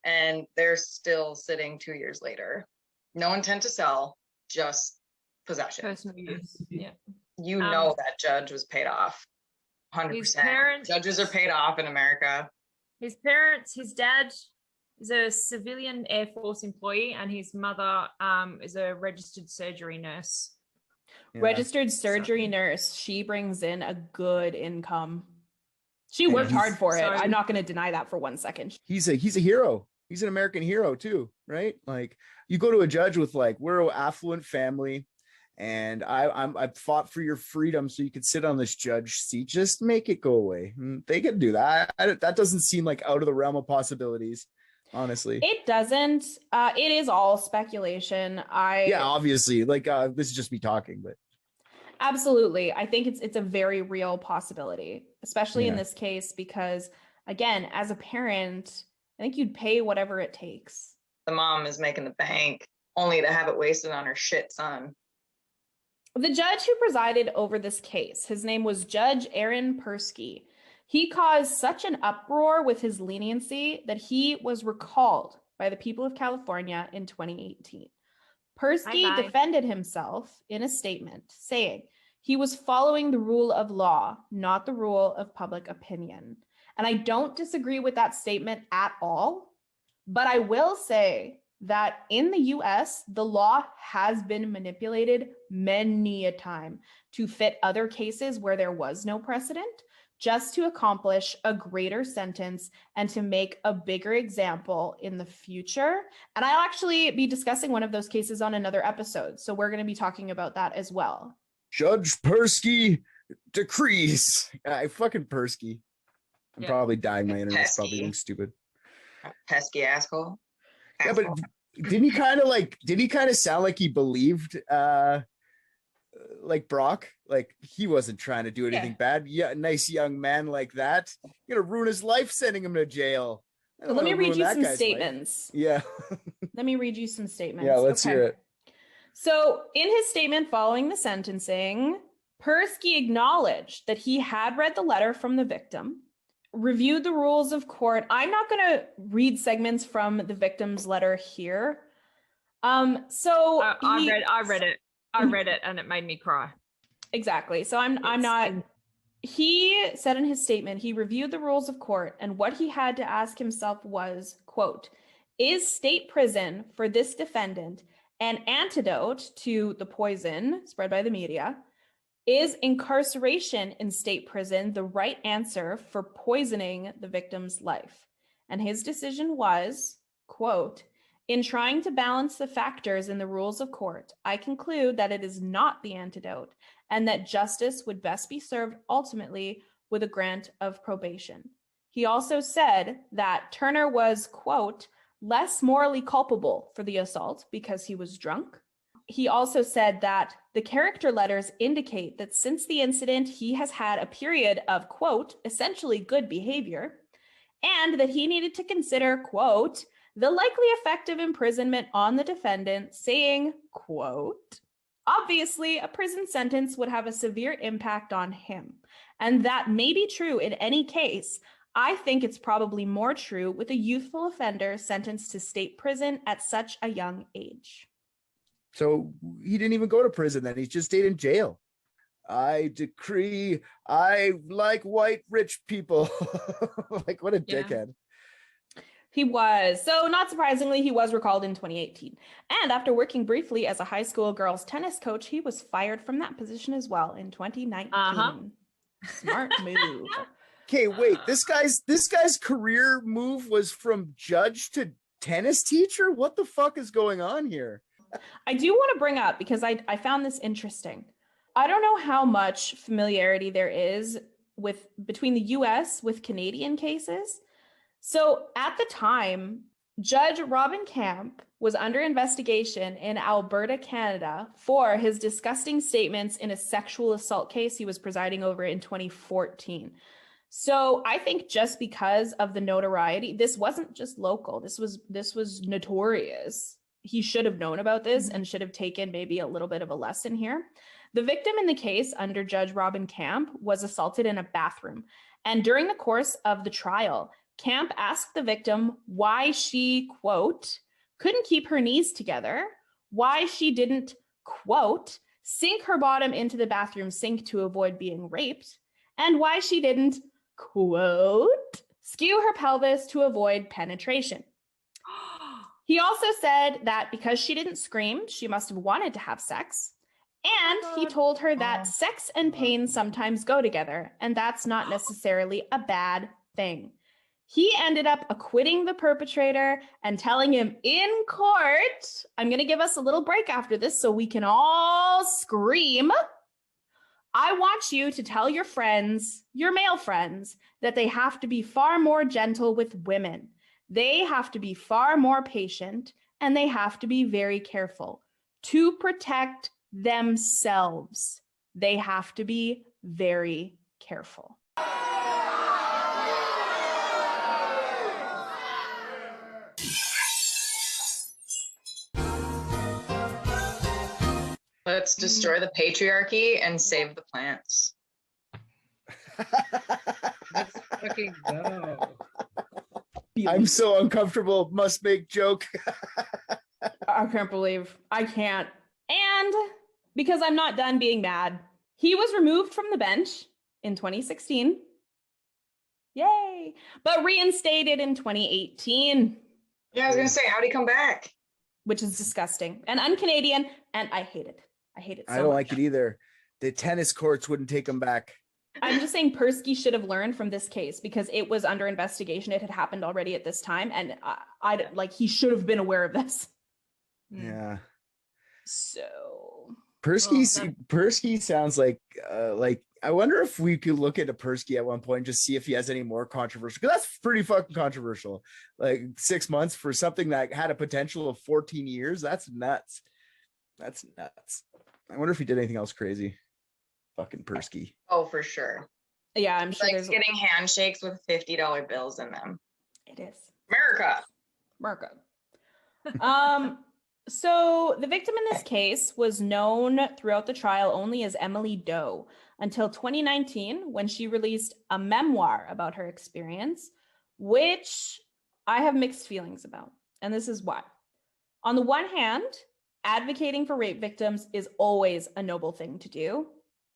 [SPEAKER 3] and they're still sitting 2 years later. No intent to sell, just possession.
[SPEAKER 2] Personal use. Yeah.
[SPEAKER 3] You know that judge was paid off. 100%. Judges are paid off in America.
[SPEAKER 2] His dad is a civilian Air Force employee, and his mother is a registered surgery nurse.
[SPEAKER 6] Yeah.
[SPEAKER 1] Registered surgery nurse. She brings in a good income. She worked hard for it. I'm not going to deny that for 1 second.
[SPEAKER 6] He's a hero. He's an American hero too, right? Like, you go to a judge with like, we're an affluent family, and I fought for your freedom so you could sit on this judge seat. Just make it go away. They can do that. That doesn't seem like out of the realm of possibilities, honestly.
[SPEAKER 1] It doesn't. It is all speculation.
[SPEAKER 6] Obviously, like this is just me talking, but
[SPEAKER 1] absolutely, I think it's a very real possibility, especially in this case, because again, as a parent, I think you'd pay whatever it takes.
[SPEAKER 3] The mom is making the bank only to have it wasted on her shit son.
[SPEAKER 1] The judge who presided over this case, his name was Judge Aaron Persky. He caused such an uproar with his leniency that he was recalled by the people of California in 2018. Persky defended himself in a statement, saying he was following the rule of law, not the rule of public opinion. And I don't disagree with that statement at all, but I will say that in the US, the law has been manipulated many a time to fit other cases where there was no precedent, just to accomplish a greater sentence and to make a bigger example in the future. And I'll actually be discussing one of those cases on another episode. So we're going to be talking about that as well.
[SPEAKER 6] Judge Persky decrees. I fucking Persky. I'm probably dying. My internet's probably being stupid.
[SPEAKER 3] Pesky asshole.
[SPEAKER 6] Yeah, but didn't he kind of sound like he believed like Brock? Like he wasn't trying to do anything bad. Yeah, nice young man like that. You're gonna ruin his life sending him to jail.
[SPEAKER 1] So let me read you some statements.
[SPEAKER 6] Yeah.
[SPEAKER 1] Let me read you some statements.
[SPEAKER 6] Yeah, let's hear it.
[SPEAKER 1] So in his statement following the sentencing, Persky acknowledged that he had read the letter from the victim, reviewed the rules of court. I'm not going to read segments from the victim's letter here. I
[SPEAKER 2] read it and it made me cry.
[SPEAKER 1] Exactly. So I'm not. He said in his statement, he reviewed the rules of court, and what he had to ask himself was, quote, is state prison for this defendant an antidote to the poison spread by the media? Is incarceration in state prison the right answer for poisoning the victim's life? And his decision was, quote, in trying to balance the factors in the rules of court, I conclude that it is not the antidote and that justice would best be served ultimately with a grant of probation. He also said that Turner was, quote, less morally culpable for the assault because he was drunk. He also said that the character letters indicate that since the incident, he has had a period of, quote, essentially good behavior, and that he needed to consider, quote, the likely effect of imprisonment on the defendant, saying, quote, obviously, a prison sentence would have a severe impact on him. And that may be true in any case. I think it's probably more true with a youthful offender sentenced to state prison at such a young age.
[SPEAKER 6] So he didn't even go to prison then. He just stayed in jail. I decree I like white rich people. Like, what a dickhead.
[SPEAKER 1] He was. So not surprisingly, he was recalled in 2018. And after working briefly as a high school girls tennis coach, he was fired from that position as well in 2019. Smart move.
[SPEAKER 6] Okay, wait. This guy's career move was from judge to tennis teacher? What the fuck is going on here?
[SPEAKER 1] I do want to bring up, because I found this interesting. I don't know how much familiarity there is between the US with Canadian cases. So at the time, Judge Robin Camp was under investigation in Alberta, Canada, for his disgusting statements in a sexual assault case he was presiding over in 2014. So I think just because of the notoriety, this wasn't just local. This was notorious. He should have known about this and should have taken maybe a little bit of a lesson here. The victim in the case under Judge Robin Camp was assaulted in a bathroom. And during the course of the trial, Camp asked the victim why she, quote, couldn't keep her knees together, why she didn't, quote, sink her bottom into the bathroom sink to avoid being raped, and why she didn't, quote, skew her pelvis to avoid penetration. He also said that because she didn't scream, she must have wanted to have sex. And he told her that sex and pain sometimes go together, and that's not necessarily a bad thing. He ended up acquitting the perpetrator and telling him in court, I'm going to give us a little break after this so we can all scream. I want you to tell your friends, your male friends, that they have to be far more gentle with women. They have to be far more patient, and they have to be very careful to protect themselves. They have to be very careful.
[SPEAKER 3] Let's destroy the patriarchy and save the plants.
[SPEAKER 7] Let's fucking go.
[SPEAKER 6] I'm so uncomfortable. Must make joke.
[SPEAKER 1] I can't believe I can't. And because I'm not done being mad, he was removed from the bench in 2016. Yay. But reinstated in 2018.
[SPEAKER 3] Yeah, I was going to say, how'd he come back?
[SPEAKER 1] Which is disgusting and un-Canadian, and I hate it. I hate it so
[SPEAKER 6] I don't
[SPEAKER 1] much.
[SPEAKER 6] like it either. The tennis courts wouldn't take him back.
[SPEAKER 1] I'm just saying Persky should have learned from this case because it was under investigation. It had happened already at this time, and I like he should have been aware of this.
[SPEAKER 6] Yeah.
[SPEAKER 1] So
[SPEAKER 6] Persky sounds like I wonder if we could look into Persky at one point and just see if he has any more controversial, because that's pretty fucking controversial. Like 6 months for something that had a potential of 14 years. That's nuts. That's nuts. I wonder if he did anything else crazy. Fucking Persky.
[SPEAKER 3] Oh, for sure.
[SPEAKER 1] yeah, I'm sure
[SPEAKER 3] Like
[SPEAKER 1] there's
[SPEAKER 3] getting handshakes with $50 bills in them.
[SPEAKER 1] it is.
[SPEAKER 3] America.
[SPEAKER 1] Marco. So the victim in this case was known throughout the trial only as Emily Doe until 2019, when she released a memoir about her experience, which I have mixed feelings about. And this is why. On the one hand, advocating for rape victims is always a noble thing to do.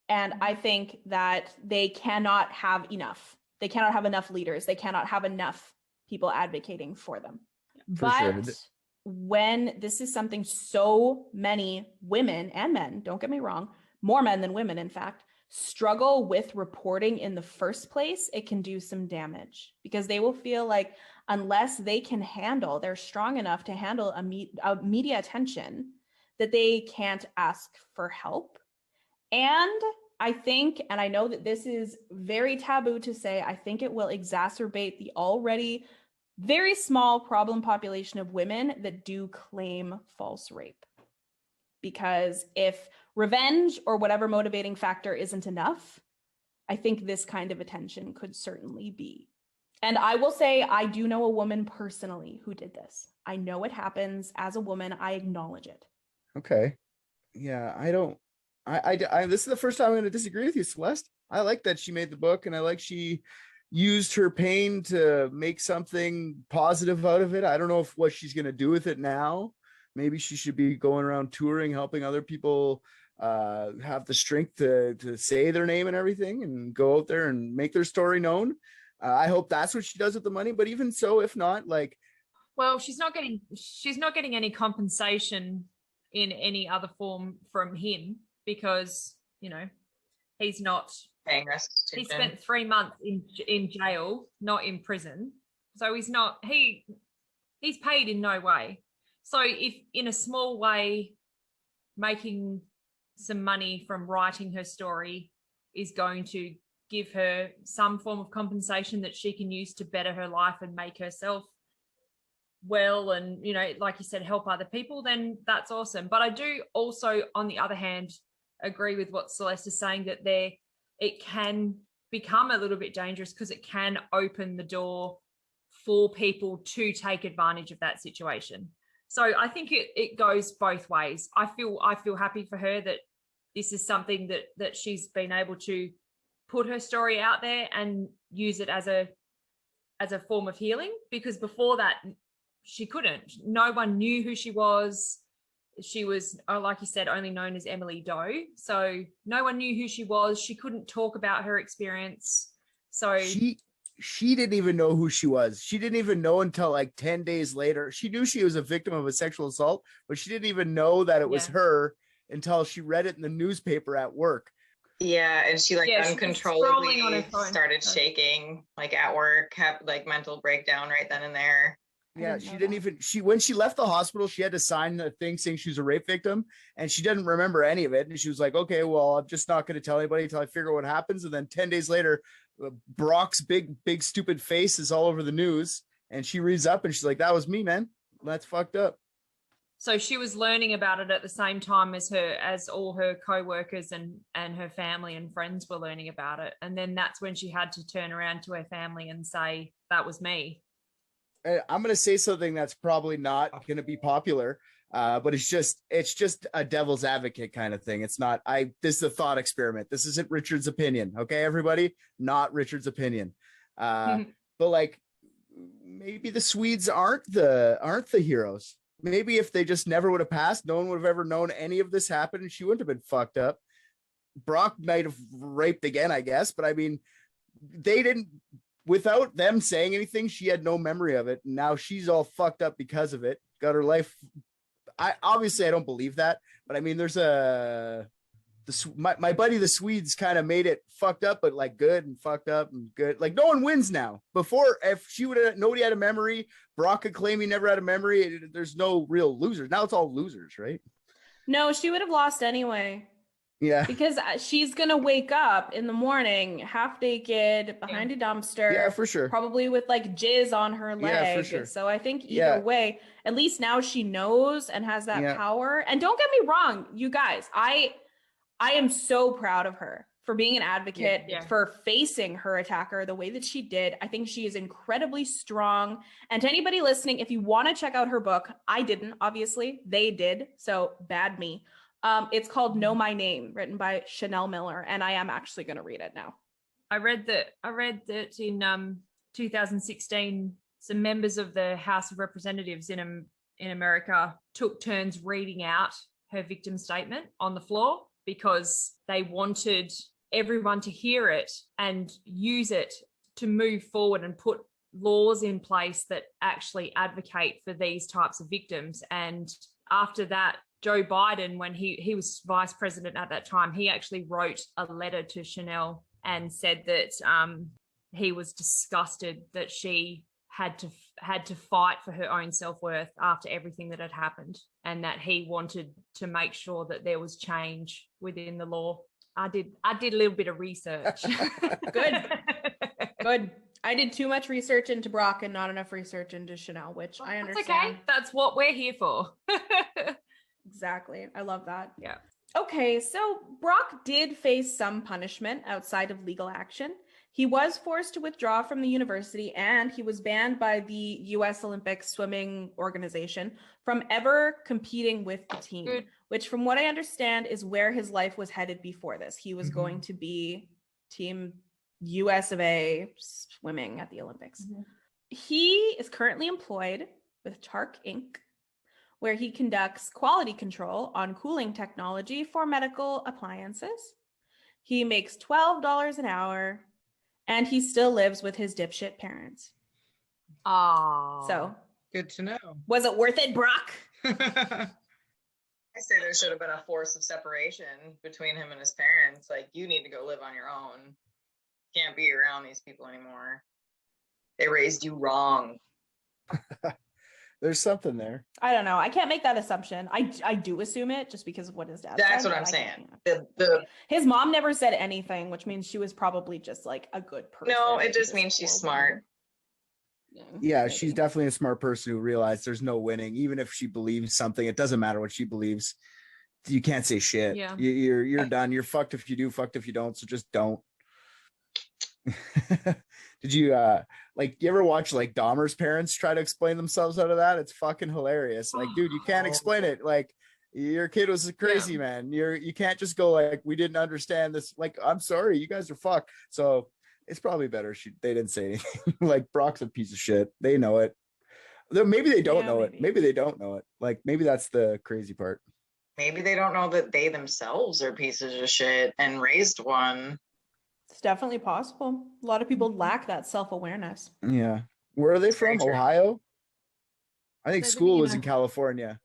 [SPEAKER 1] And I think that they cannot have enough. They cannot have enough leaders. They cannot have enough people advocating for them. But when this is something so many women and men, don't get me wrong, more men than women, in fact, struggle with reporting in the first place, it can do some damage because they will feel like unless they can handle, they're strong enough to handle a media attention, that they can't ask for help. And I think, and I know that this is very taboo to say, I think it will exacerbate the already very small problem population of women that do claim false rape. Because if revenge or whatever motivating factor isn't enough, I think this kind of attention could certainly be. And I will say, I do know a woman personally who did this. I know it happens. As a woman, I acknowledge it.
[SPEAKER 6] Okay. Yeah, I this is the first time I'm going to disagree with you, Celeste. I like that she made the book, and I like she used her pain to make something positive out of it. I don't know what she's going to do with it now. Maybe she should be going around touring, helping other people have the strength to say their name and everything and go out there and make their story known. I hope that's what she does with the money. But even so, if not, like,
[SPEAKER 2] well, she's not getting any compensation in any other form from him because, you know, he's not
[SPEAKER 3] paying restitution.
[SPEAKER 2] He spent 3 months in jail, not in prison. So he's paid in no way. So if in a small way making some money from writing her story is going to give her some form of compensation that she can use to better her life and make herself well and, you know, like you said, help other people, then that's awesome. But I do also, on the other hand, agree with what Celeste is saying, that it can become a little bit dangerous because it can open the door for people to take advantage of that situation. So I think it goes both ways. I feel happy for her that this is something that she's been able to put her story out there and use it as a form of healing, because before that she couldn't. No one knew who she was. She was, like you said, only known as Emily Doe. So no one knew who she was. She couldn't talk about her experience. So
[SPEAKER 6] she didn't even know who she was. She didn't even know until like 10 days later. She knew she was a victim of a sexual assault, but she didn't even know that it was her until she read it in the newspaper at work.
[SPEAKER 3] Yeah, and she uncontrollably started
[SPEAKER 2] phone.
[SPEAKER 3] shaking, like at work, had like mental breakdown right then and there.
[SPEAKER 6] Yeah, when she left the hospital, she had to sign a thing saying she was a rape victim, and she didn't remember any of it. And she was like, okay, well, I'm just not going to tell anybody until I figure out what happens. And then 10 days later, Brock's big, stupid face is all over the news. And she reads up and she's like, that was me, man. That's fucked up.
[SPEAKER 2] So she was learning about it at the same time as all her co-workers and her family and friends were learning about it. And then that's when she had to turn around to her family and say, that was me.
[SPEAKER 6] I'm going to say something that's probably not going to be popular, but it's just a devil's advocate kind of thing. It's not, this is a thought experiment. This isn't Richard's opinion. Okay, everybody, not Richard's opinion. But like, maybe the Swedes aren't the heroes. Maybe if they just never would have passed, no one would have ever known any of this happened, and she wouldn't have been fucked up. Brock might have raped again, I guess, but I mean, they didn't. Without them saying anything, she had no memory of it. And now she's all fucked up because of it. Got her life. I don't believe that, but I mean, there's my buddy, the Swedes kind of made it fucked up, but like good and fucked up and good. Like no one wins now. Before, if nobody had a memory, Brock could claim he never had a memory. There's no real losers. Now it's all losers, right?
[SPEAKER 1] No, she would have lost anyway.
[SPEAKER 6] Yeah.
[SPEAKER 1] Because she's going to wake up in the morning half naked behind a dumpster.
[SPEAKER 6] Yeah, for sure.
[SPEAKER 1] Probably with like jizz on her leg.
[SPEAKER 6] Yeah, for sure.
[SPEAKER 1] So I think either way, at least now she knows and has that power. And don't get me wrong, you guys, I am so proud of her for being an advocate, for facing her attacker the way that she did. I think she is incredibly strong. And to anybody listening, if you want to check out her book, I didn't, obviously. They did. So bad me. It's called Know My Name, written by Chanel Miller, and I am actually going to read it now.
[SPEAKER 2] I read that in 2016, some members of the House of Representatives in America took turns reading out her victim statement on the floor because they wanted everyone to hear it and use it to move forward and put laws in place that actually advocate for these types of victims. And after that, Joe Biden, when he was vice president at that time, he actually wrote a letter to Chanel and said that he was disgusted that she had to fight for her own self-worth after everything that had happened, and that he wanted to make sure that there was change within the law. I did a little bit of research.
[SPEAKER 1] Good. I did too much research into Brock and not enough research into Chanel, which I understand.
[SPEAKER 2] That's okay. That's what we're here for.
[SPEAKER 1] Exactly. I love that.
[SPEAKER 2] Yeah.
[SPEAKER 1] Okay, so Brock did face some punishment outside of legal action. He was forced to withdraw from the university, and he was banned by the U.S. Olympic Swimming Organization from ever competing with the team, which from what I understand is where his life was headed before this. He was going to be Team US of A swimming at the Olympics. He is currently employed with Tark Inc., where he conducts quality control on cooling technology for medical appliances. He makes $12 an hour, and he still lives with his dipshit parents.
[SPEAKER 2] Oh.
[SPEAKER 1] So,
[SPEAKER 7] Good to know.
[SPEAKER 1] was it worth it, Brock?
[SPEAKER 3] I say there should have been a force of separation between him and his parents. Like, you need to go live on your own. Can't be around these people anymore. They raised you wrong.
[SPEAKER 6] There's something there.
[SPEAKER 1] I don't know. I can't make that assumption. I do assume it just because of what his dad
[SPEAKER 3] That's
[SPEAKER 1] said.
[SPEAKER 3] what I'm
[SPEAKER 1] but I
[SPEAKER 3] saying.
[SPEAKER 1] can't. His mom never said anything, which means she was probably just like a good person.
[SPEAKER 3] No, it
[SPEAKER 1] at
[SPEAKER 3] just
[SPEAKER 1] this
[SPEAKER 3] means she's
[SPEAKER 1] poor
[SPEAKER 3] smart.
[SPEAKER 1] woman.
[SPEAKER 6] Yeah,
[SPEAKER 1] maybe.
[SPEAKER 6] she's definitely a smart person who realized there's no winning. Even if she believes something, it doesn't matter what she believes. You can't say shit.
[SPEAKER 2] Yeah.
[SPEAKER 6] You're done. You're fucked if you do, fucked if you don't. So just don't. Did you you ever watch like Dahmer's parents try to explain themselves out of that? It's fucking hilarious. Like, dude, you can't explain it. Like, your kid was crazy, man. You can't just go like, we didn't understand this. Like, I'm sorry, you guys are fucked. So it's probably better they didn't say anything. Like, Brock's a piece of shit. They know it. Maybe they don't know it. Maybe they don't know it. Like, maybe that's the crazy part.
[SPEAKER 3] Maybe they don't know that they themselves are pieces of shit and raised one.
[SPEAKER 1] It's definitely possible. A lot of people lack that self-awareness.
[SPEAKER 6] Yeah. Where are they from?
[SPEAKER 3] Very true.
[SPEAKER 6] Ohio? I think
[SPEAKER 2] They didn't
[SPEAKER 6] school was
[SPEAKER 2] even-
[SPEAKER 6] in California.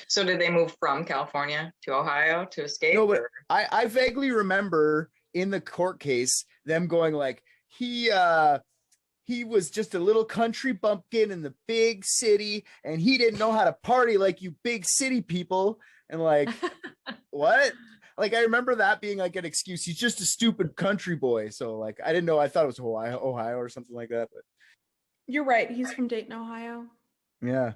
[SPEAKER 3] So did they move from California to Ohio to escape?
[SPEAKER 6] No, but
[SPEAKER 3] or-
[SPEAKER 6] I vaguely remember in the court case them going like, he was just a little country bumpkin in the big city and he didn't know how to party like you big city people. And like, what? Like, I remember that being like an excuse. He's just a stupid country boy. So like, I didn't know. I thought it was Ohio or something like that. But
[SPEAKER 1] You're right. He's from Dayton, Ohio.
[SPEAKER 6] yeah.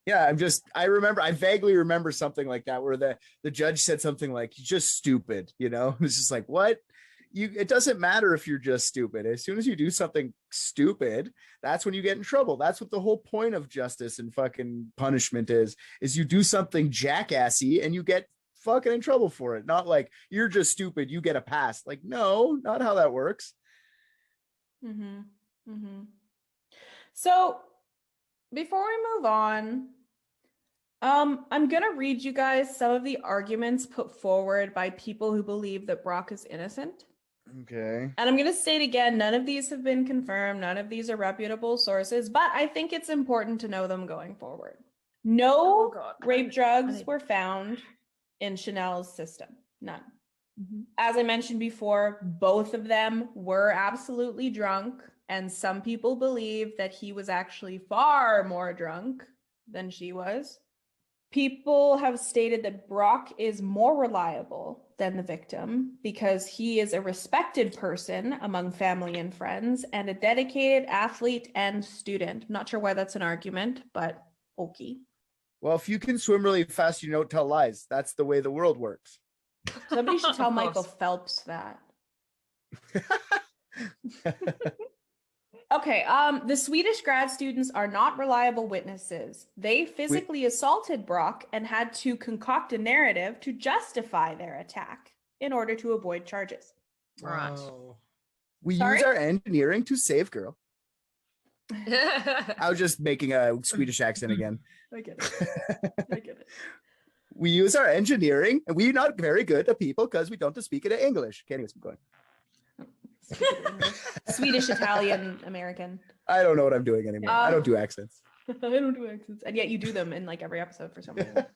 [SPEAKER 6] Yeah, I vaguely remember something like that where the judge said something like, "You're just stupid," you know? It's just like, what? It doesn't matter if you're just stupid. As soon as you do something stupid, that's when you get in trouble. That's what the whole point of justice and fucking punishment is you do something jackassy and you get fucking in trouble for it. Not like, you're just stupid, you get a pass. Like, no, not how that works.
[SPEAKER 1] Mm-hmm. Mm-hmm. So before we move on, I'm gonna read you guys some of the arguments put forward by people who believe that Brock is innocent.
[SPEAKER 6] Okay.
[SPEAKER 1] And I'm gonna state again, none of these have been confirmed, none of these are reputable sources, but I think it's important to know them going forward. No rape drugs were found in Chanel's system. None.
[SPEAKER 2] Mhm.
[SPEAKER 1] As I mentioned before, both of them were absolutely drunk, and some people believe that he was actually far more drunk than she was. People have stated that Brock is more reliable than the victim because he is a respected person among family and friends and a dedicated athlete and student. I'm not sure why that's an argument, but okay.
[SPEAKER 6] Well, if you can swim really fast, you don't tell lies. That's the way the world works.
[SPEAKER 1] Somebody should tell
[SPEAKER 2] Of course.
[SPEAKER 1] Michael Phelps that. Okay, the Swedish grad students are not reliable witnesses. They physically assaulted Brock and had to concoct a narrative to justify their attack in order to avoid charges.
[SPEAKER 2] Right.
[SPEAKER 7] Whoa.
[SPEAKER 6] We
[SPEAKER 1] Sorry?
[SPEAKER 6] use our engineering to save girl. I was just making a Swedish accent again.
[SPEAKER 1] I get it. I get it.
[SPEAKER 6] We use our engineering, and we're not very good at people because we don't speak it in English. Okay, anyways, keep going.
[SPEAKER 1] Swedish, Italian, American.
[SPEAKER 6] I don't know what I'm doing anymore. I don't do accents.
[SPEAKER 1] I don't do accents, and yet you do them in like every episode for some reason.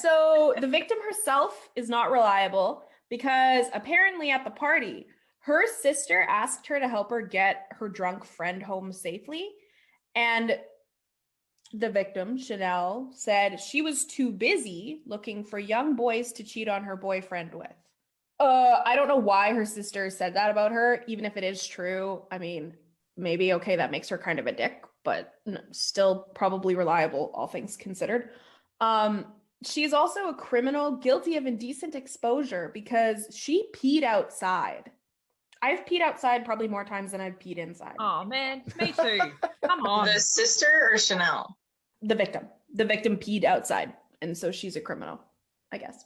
[SPEAKER 1] So the victim herself is not reliable because apparently at the party, her sister asked her to help her get her drunk friend home safely, and the victim, Chanel, said she was too busy looking for young boys to cheat on her boyfriend with. I don't know why her sister said that about her, even if it is true. I mean, maybe, okay, that makes her kind of a dick, but still probably reliable, all things considered. She's also a criminal guilty of indecent exposure because she peed outside. I've peed outside probably more times than I've peed inside.
[SPEAKER 2] Oh man, me too. Come on.
[SPEAKER 3] The sister or Chanel?
[SPEAKER 1] The victim. The victim peed outside, and so she's a criminal, I guess.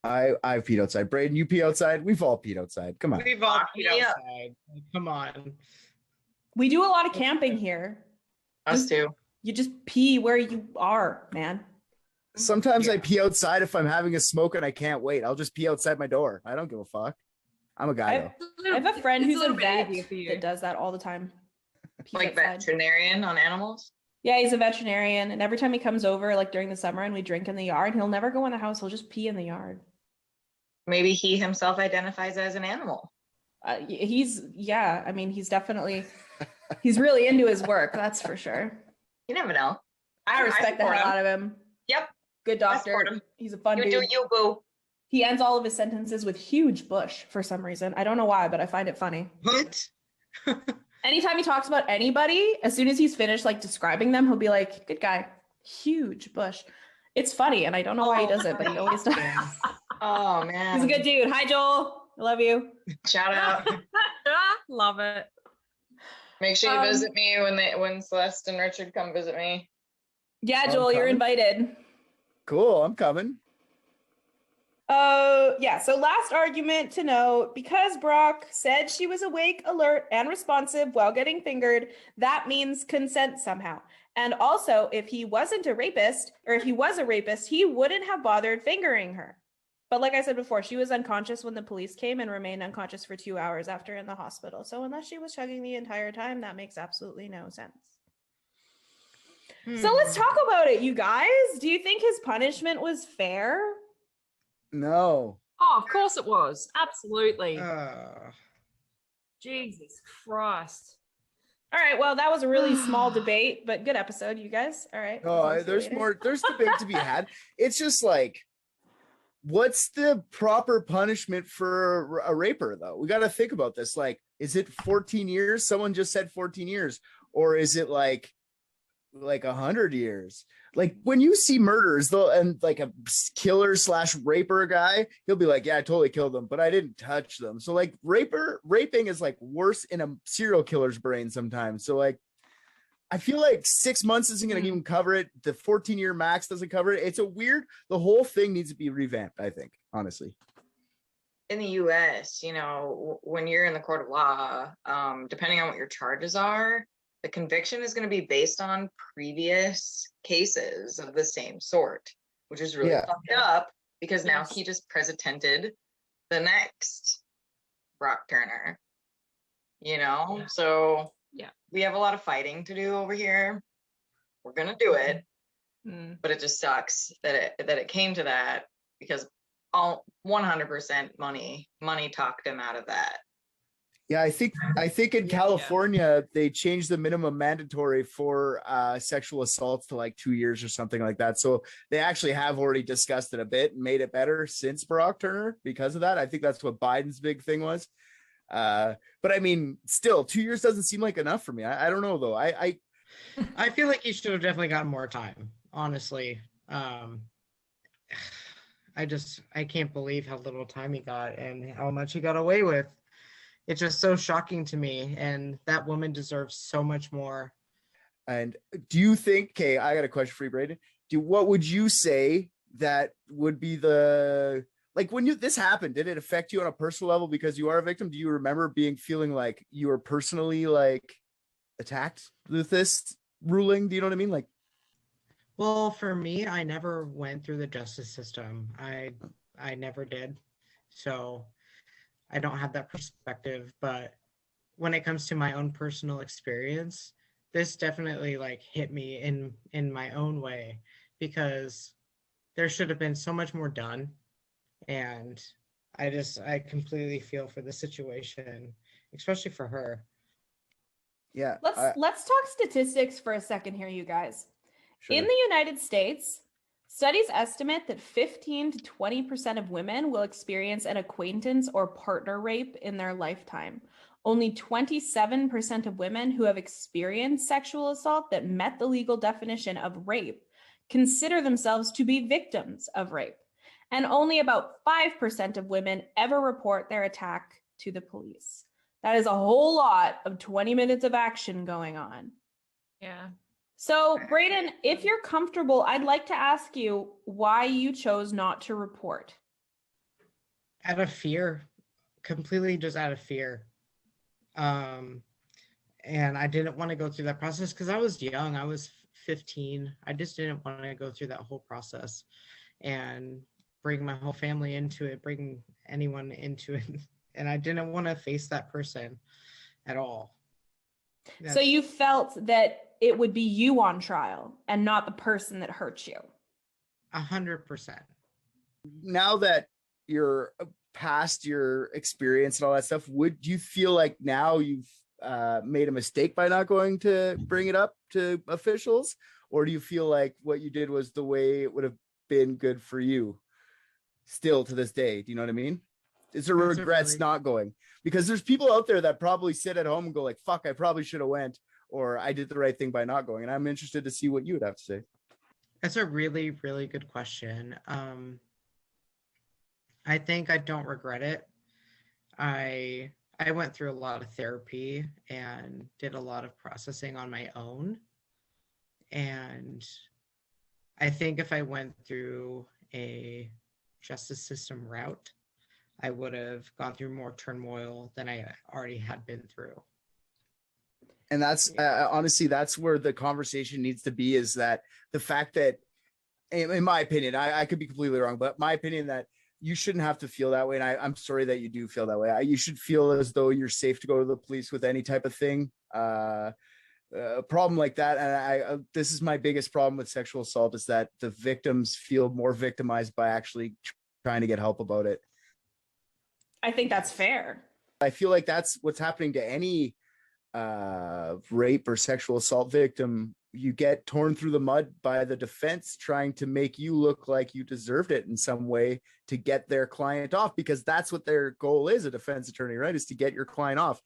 [SPEAKER 6] I've peed outside. Braden, you pee outside? We've all peed outside. Come on.
[SPEAKER 7] We've all
[SPEAKER 3] Lock
[SPEAKER 7] peed
[SPEAKER 3] me up.
[SPEAKER 7] outside. Come on.
[SPEAKER 1] We do a lot of camping here.
[SPEAKER 3] Us too.
[SPEAKER 1] You just pee where you are, man.
[SPEAKER 6] Sometimes I pee outside if I'm having a smoke and I can't wait. I'll just pee outside my door. I don't give a fuck. I'm a guy though.
[SPEAKER 1] I have a friend
[SPEAKER 2] It's
[SPEAKER 1] who's
[SPEAKER 2] little
[SPEAKER 1] a
[SPEAKER 2] bit
[SPEAKER 1] vet
[SPEAKER 2] easier for you.
[SPEAKER 1] that does that all the time. Pees
[SPEAKER 3] Like
[SPEAKER 1] outside.
[SPEAKER 3] veterinarian on animals.
[SPEAKER 1] Yeah, he's a veterinarian, and every time he comes over, like during the summer, and we drink in the yard, he'll never go in the house. He'll just pee in the yard.
[SPEAKER 3] Maybe he himself identifies as an animal.
[SPEAKER 1] He's definitely, he's really into his work. That's for sure.
[SPEAKER 3] You never know.
[SPEAKER 1] I respect the
[SPEAKER 3] support
[SPEAKER 1] hell
[SPEAKER 3] him.
[SPEAKER 1] out of him.
[SPEAKER 3] Yep.
[SPEAKER 1] Good
[SPEAKER 3] I support
[SPEAKER 1] doctor.
[SPEAKER 3] him.
[SPEAKER 1] He's a fun
[SPEAKER 3] You
[SPEAKER 1] dude.
[SPEAKER 3] do you, boo.
[SPEAKER 1] He ends all of his sentences with huge bush for some reason. I don't know why, but I find it funny.
[SPEAKER 7] What?
[SPEAKER 1] Anytime he talks about anybody, as soon as he's finished like describing them, he'll be like, good guy, huge bush. It's funny, and I don't know why he does it, but he always does.
[SPEAKER 3] Oh man.
[SPEAKER 1] He's a good dude. Hi, Joel. I love you.
[SPEAKER 3] Shout out.
[SPEAKER 2] Love it.
[SPEAKER 3] Make sure you visit me when Celeste and Richard come visit me.
[SPEAKER 1] Yeah,
[SPEAKER 6] I'm
[SPEAKER 1] Joel, you're
[SPEAKER 6] coming.
[SPEAKER 1] invited.
[SPEAKER 6] Cool. I'm coming.
[SPEAKER 1] Yeah, so last argument to note, because Brock said she was awake, alert, and responsive while getting fingered, that means consent somehow. And also, if he wasn't a rapist, or if he was a rapist, he wouldn't have bothered fingering her. But like I said before, she was unconscious when the police came and remained unconscious for 2 hours after in the hospital. So unless she was chugging the entire time, that makes absolutely no sense. So let's talk about it, you guys. Do you think his punishment was fair?
[SPEAKER 6] No.
[SPEAKER 2] Oh, of course it was. Absolutely.
[SPEAKER 7] Uh,
[SPEAKER 2] Jesus Christ.
[SPEAKER 1] All right, well, that was a really small debate, but good episode, you guys. All right.
[SPEAKER 6] No,
[SPEAKER 1] I'll see you
[SPEAKER 6] there's
[SPEAKER 1] later.
[SPEAKER 6] more. There's debate to be had. It's just like, what's the proper punishment for a raper, though? We got to think about this. Like, is it 14 years? Someone just said 14 years. Or is it like 100 years? Like, when you see murders, though, and like a killer / raper guy, he'll be like, yeah, I totally killed them, but I didn't touch them. So like raping is like worse in a serial killer's brain sometimes. So like, I feel like 6 months isn't going to even cover it. The 14-year max doesn't cover it. The whole thing needs to be revamped, I think, honestly.
[SPEAKER 3] In the US, when you're in the court of law, depending on what your charges are, the conviction is going to be based on previous cases of the same sort, which is really fucked up because now he just presidented the next Brock Turner, So we have a lot of fighting to do over here. We're going to do it, but it just sucks that it came to that because all 100% money talked him out of that.
[SPEAKER 6] Yeah, I think in California, they changed the minimum mandatory for sexual assaults to like 2 years or something like that. So they actually have already discussed it a bit and made it better since Brock Turner because of that. I think that's what Biden's big thing was. But I mean, still 2 years doesn't seem like enough for me. I don't know though. I
[SPEAKER 7] I feel like he should have definitely gotten more time, honestly. I can't believe how little time he got and how much he got away with. It's just so shocking to me, and that woman deserves so much more.
[SPEAKER 6] And do you think, okay, I got a question for you, Brayden. What would you say that would be when this happened, did it affect you on a personal level because you are a victim? Do you remember feeling like you were personally like attacked with this ruling? Do you know what I mean? Like,
[SPEAKER 7] Well, for me, I never went through the justice system. I never did. So I don't have that perspective, but when it comes to my own personal experience, this definitely like hit me in my own way because there should have been so much more done. And I completely feel for the situation, especially for her.
[SPEAKER 6] yeah.
[SPEAKER 1] Let's talk statistics for a second here, you guys.
[SPEAKER 6] Sure.
[SPEAKER 1] In the United States, studies estimate that 15 to 20% of women will experience an acquaintance or partner rape in their lifetime. Only 27% of women who have experienced sexual assault that met the legal definition of rape consider themselves to be victims of rape. And only about 5% of women ever report their attack to the police. That is a whole lot of 20 minutes of action going on.
[SPEAKER 2] Yeah.
[SPEAKER 1] So, Brayden, if you're comfortable, I'd like to ask you why you chose not to report.
[SPEAKER 7] Out of fear, completely just out of fear. And I didn't want to go through that process because I was young. I was 15. I just didn't want to go through that whole process and bring my whole family into it, bring anyone into it. And I didn't want to face that person at all.
[SPEAKER 1] So you felt that it would be you on trial and not the person that hurt you.
[SPEAKER 7] 100%.
[SPEAKER 6] Now that you're past your experience and all that stuff, would you feel like now you've made a mistake by not going to bring it up to officials? Or do you feel like what you did was the way it would have been good for you still to this day? Do you know what I mean? Is there regrets not going? Because there's people out there that probably sit at home and go like, fuck, I probably should have went, or I did the right thing by not going. And I'm interested to see what you would have to say.
[SPEAKER 7] That's a really, really good question. I think I don't regret it. I went through a lot of therapy and did a lot of processing on my own. And I think if I went through a justice system route, I would have gone through more turmoil than I already had been through.
[SPEAKER 6] And that's honestly, that's where the conversation needs to be, is that the fact that, in my opinion, I could be completely wrong, but my opinion that you shouldn't have to feel that way. And I'm sorry that you do feel that way. You should feel as though you're safe to go to the police with any type of thing. A problem like that. And this is my biggest problem with sexual assault, is that the victims feel more victimized by actually trying to get help about it.
[SPEAKER 1] I think that's fair.
[SPEAKER 6] I feel like that's what's happening to any rape or sexual assault victim. You get torn through the mud by the defense trying to make you look like you deserved it in some way to get their client off, because that's what their goal is, a defense attorney, right? Is to get your client off.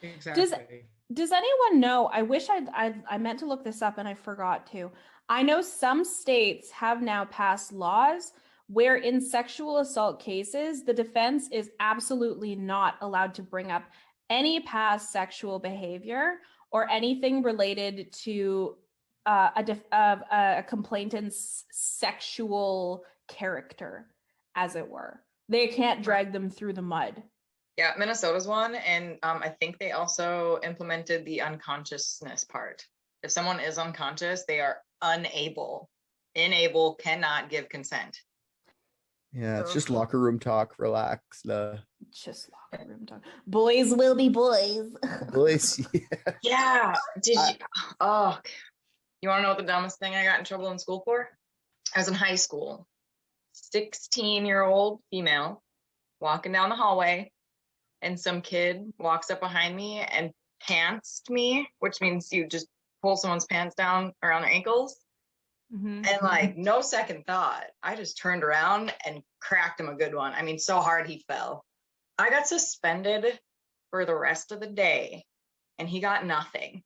[SPEAKER 7] Exactly.
[SPEAKER 1] Does anyone know? I wish I meant to look this up and I forgot to. I know some states have now passed laws where in sexual assault cases, the defense is absolutely not allowed to bring up any past sexual behavior or anything related to a complainant's sexual character, as it were. They can't drag them through the mud.
[SPEAKER 3] Yeah, Minnesota's one. And I think they also implemented the unconsciousness part. If someone is unconscious, they are cannot give consent.
[SPEAKER 6] Yeah, it's just locker room talk. Relax.
[SPEAKER 1] Just locker room talk. Boys will be boys.
[SPEAKER 6] Boys.
[SPEAKER 3] Yeah. You want to know what the dumbest thing I got in trouble in school for? I was in high school. 16-year-old female walking down the hallway, and some kid walks up behind me and pantsed me, which means you just pull someone's pants down around their ankles. Mm-hmm. And like, no second thought, I just turned around and cracked him a good one. I mean, so hard he fell. I got suspended for the rest of the day, and he got nothing.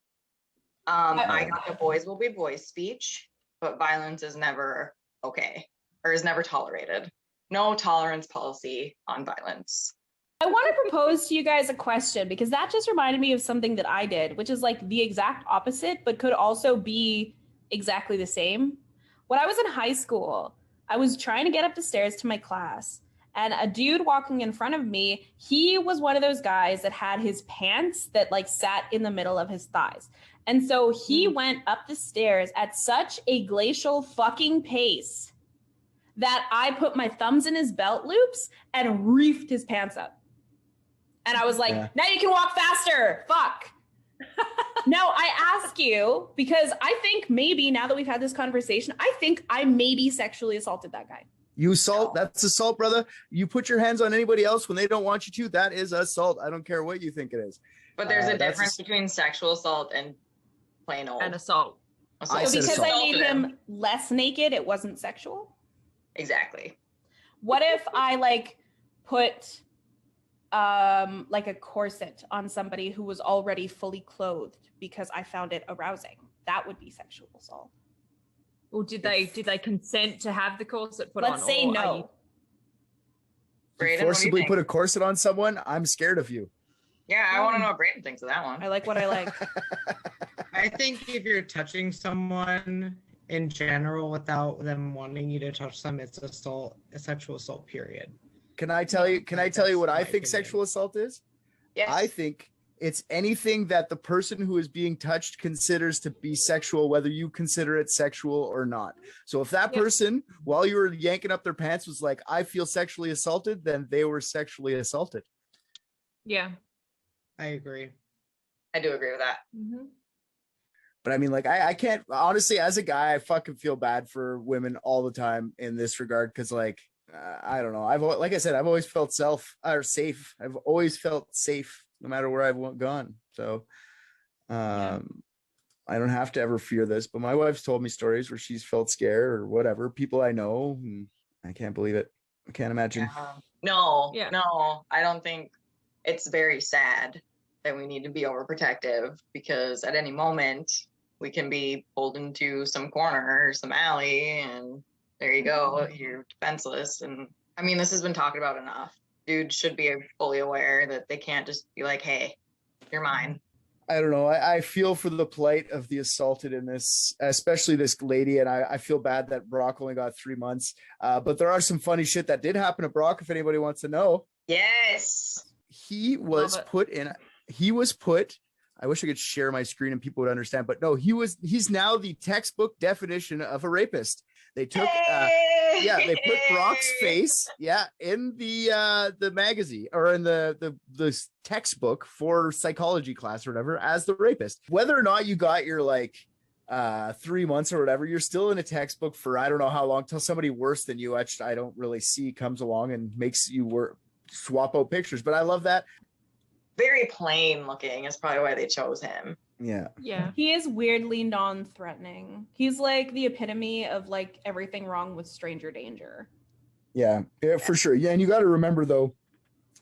[SPEAKER 3] I got the boys will be boys speech, but violence is never okay, or is never tolerated. No tolerance policy on violence.
[SPEAKER 1] I want to propose to you guys a question, because that just reminded me of something that I did, which is like the exact opposite, but could also be exactly the same. When I was in high school, I was trying to get up the stairs to my class, and a dude walking in front of me, he was one of those guys that had his pants that like sat in the middle of his thighs. And so he went up the stairs at such a glacial fucking pace that I put my thumbs in his belt loops and reefed his pants up. And I was like, Now you can walk faster. Fuck. Now I ask you, because I think maybe now that we've had this conversation, I think I maybe sexually assaulted that guy.
[SPEAKER 6] You assault, that's assault, brother. You put your hands on anybody else when they don't want you to, that is assault. I don't care what you think it is.
[SPEAKER 3] But there's a difference between sexual assault and plain old.
[SPEAKER 2] And assault.
[SPEAKER 1] So because I made him less naked, it wasn't sexual?
[SPEAKER 3] Exactly.
[SPEAKER 1] What if I like put like a corset on somebody who was already fully clothed because I found it arousing? That would be sexual assault.
[SPEAKER 2] Or did they consent to have the corset put on?
[SPEAKER 1] Let's say no.
[SPEAKER 3] Braden,
[SPEAKER 6] forcibly put a corset on someone? I'm scared of you.
[SPEAKER 3] Yeah, I want to know what Braden thinks of that one.
[SPEAKER 1] I like what I like.
[SPEAKER 7] I think if you're touching someone in general without them wanting you to touch them, it's assault, a sexual assault, period.
[SPEAKER 6] Can I tell you what I think sexual assault is?
[SPEAKER 3] Yes.
[SPEAKER 6] I think It's anything that the person who is being touched considers to be sexual, whether you consider it sexual or not. So if that person, while you were yanking up their pants, was like, I feel sexually assaulted, then they were sexually assaulted.
[SPEAKER 2] Yeah.
[SPEAKER 7] I agree.
[SPEAKER 3] I do agree with that.
[SPEAKER 2] Mm-hmm.
[SPEAKER 6] But I mean, like, I can't, honestly, as a guy, I fucking feel bad for women all the time in this regard. Cause like, I don't know. Like I said, I've always felt safe. I've always felt safe no matter where I've gone. So I don't have to ever fear this, but my wife's told me stories where she's felt scared or whatever. People I know, and I can't believe it. I can't imagine.
[SPEAKER 3] No, I don't think. It's very sad that we need to be overprotective, because at any moment we can be pulled into some corner or some alley, and there you go, you're defenseless. And I mean, this has been talked about enough. Dudes should be fully aware that they can't just be like, hey, you're mine.
[SPEAKER 6] I don't know. I feel for the plight of the assaulted in this, especially this lady. And I feel bad that Brock only got 3 months. But there are some funny shit that did happen to Brock, if anybody wants to know.
[SPEAKER 3] Yes.
[SPEAKER 6] He was put, I wish I could share my screen and people would understand, but no, he's now the textbook definition of a rapist. They took, they put Brock's face, in the magazine or in the textbook for psychology class or whatever as the rapist. Whether or not you got your 3 months or whatever, you're still in a textbook for I don't know how long, till somebody worse than you, which I don't really see, comes along and makes you swap out pictures. But I love that.
[SPEAKER 3] Very plain looking is probably why they chose him.
[SPEAKER 2] Yeah.
[SPEAKER 1] He is weirdly non-threatening. He's like the epitome of like everything wrong with stranger danger.
[SPEAKER 6] Yeah, for sure. Yeah, and you got to remember though,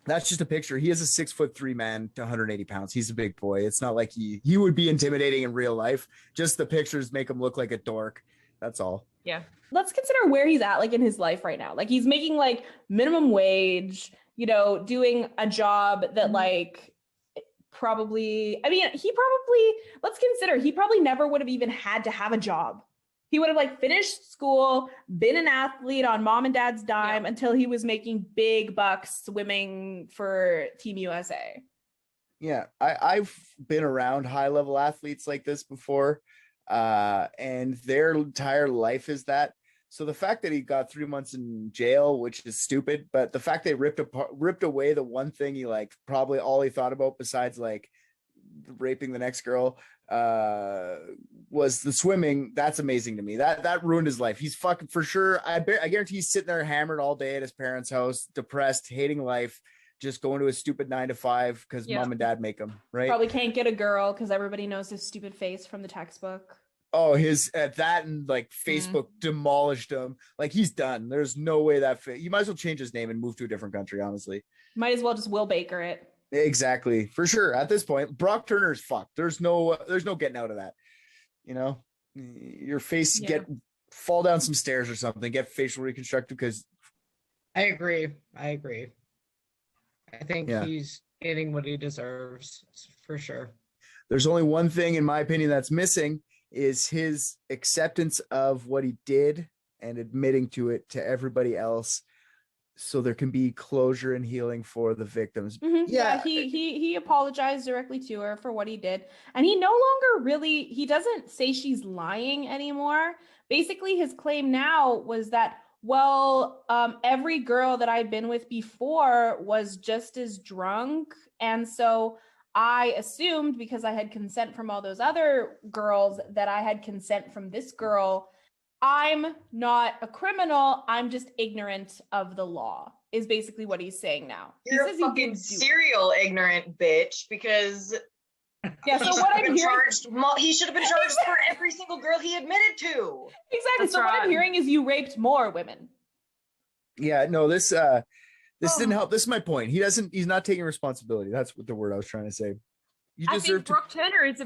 [SPEAKER 6] that's just a picture. He is a 6'3" man to 180 pounds. He's a big boy. It's not like he would be intimidating in real life. Just the pictures make him look like a dork. That's all.
[SPEAKER 2] Yeah.
[SPEAKER 1] Let's consider where he's at, like in his life right now. Like he's making like minimum wage, doing a job that like let's consider he probably never would have even had to have a job. He would have like finished school, been an athlete on mom and dad's dime until he was making big bucks swimming for Team USA.
[SPEAKER 6] Yeah, I've been around high level athletes like this before, and their entire life is that. So the fact that he got 3 months in jail, which is stupid, but the fact they ripped away the one thing he probably all he thought about besides raping the next girl was the swimming. That's amazing to me. That ruined his life. He's fucking for sure. I guarantee he's sitting there hammered all day at his parents' house, depressed, hating life, just going to his stupid 9 to 5 because mom and dad make him, right?
[SPEAKER 1] Probably can't get a girl because everybody knows his stupid face from the textbook.
[SPEAKER 6] Oh, his that and Facebook demolished him. He's done. There's no way you might as well change his name and move to a different country, honestly.
[SPEAKER 1] Might as well just Will Baker it.
[SPEAKER 6] Exactly. For sure. At this point, Brock Turner is fucked. There's no getting out of that. Your face fall down some stairs or something, get facial reconstructed because
[SPEAKER 7] I agree. I think he's getting what he deserves for sure.
[SPEAKER 6] There's only one thing in my opinion that's missing is his acceptance of what he did and admitting to it to everybody else, so there can be closure and healing for the victims.
[SPEAKER 1] Mm-hmm. Yeah, he apologized directly to her for what he did, and he no longer he doesn't say she's lying anymore. Basically, his claim now was that, every girl that I'd been with before was just as drunk, and so I assumed because I had consent from all those other girls that I had consent from this girl. I'm not a criminal. I'm just ignorant of the law, is basically what he's saying now.
[SPEAKER 3] You're a fucking serial ignorant bitch, because
[SPEAKER 1] so what I'm hearing,
[SPEAKER 3] he should have been charged for every single girl he admitted to.
[SPEAKER 1] Exactly. So what I'm hearing is you raped more women.
[SPEAKER 6] Yeah, no, this didn't help. This is my point. He's not taking responsibility. That's what the word I was trying to say.
[SPEAKER 2] I think Brock Turner is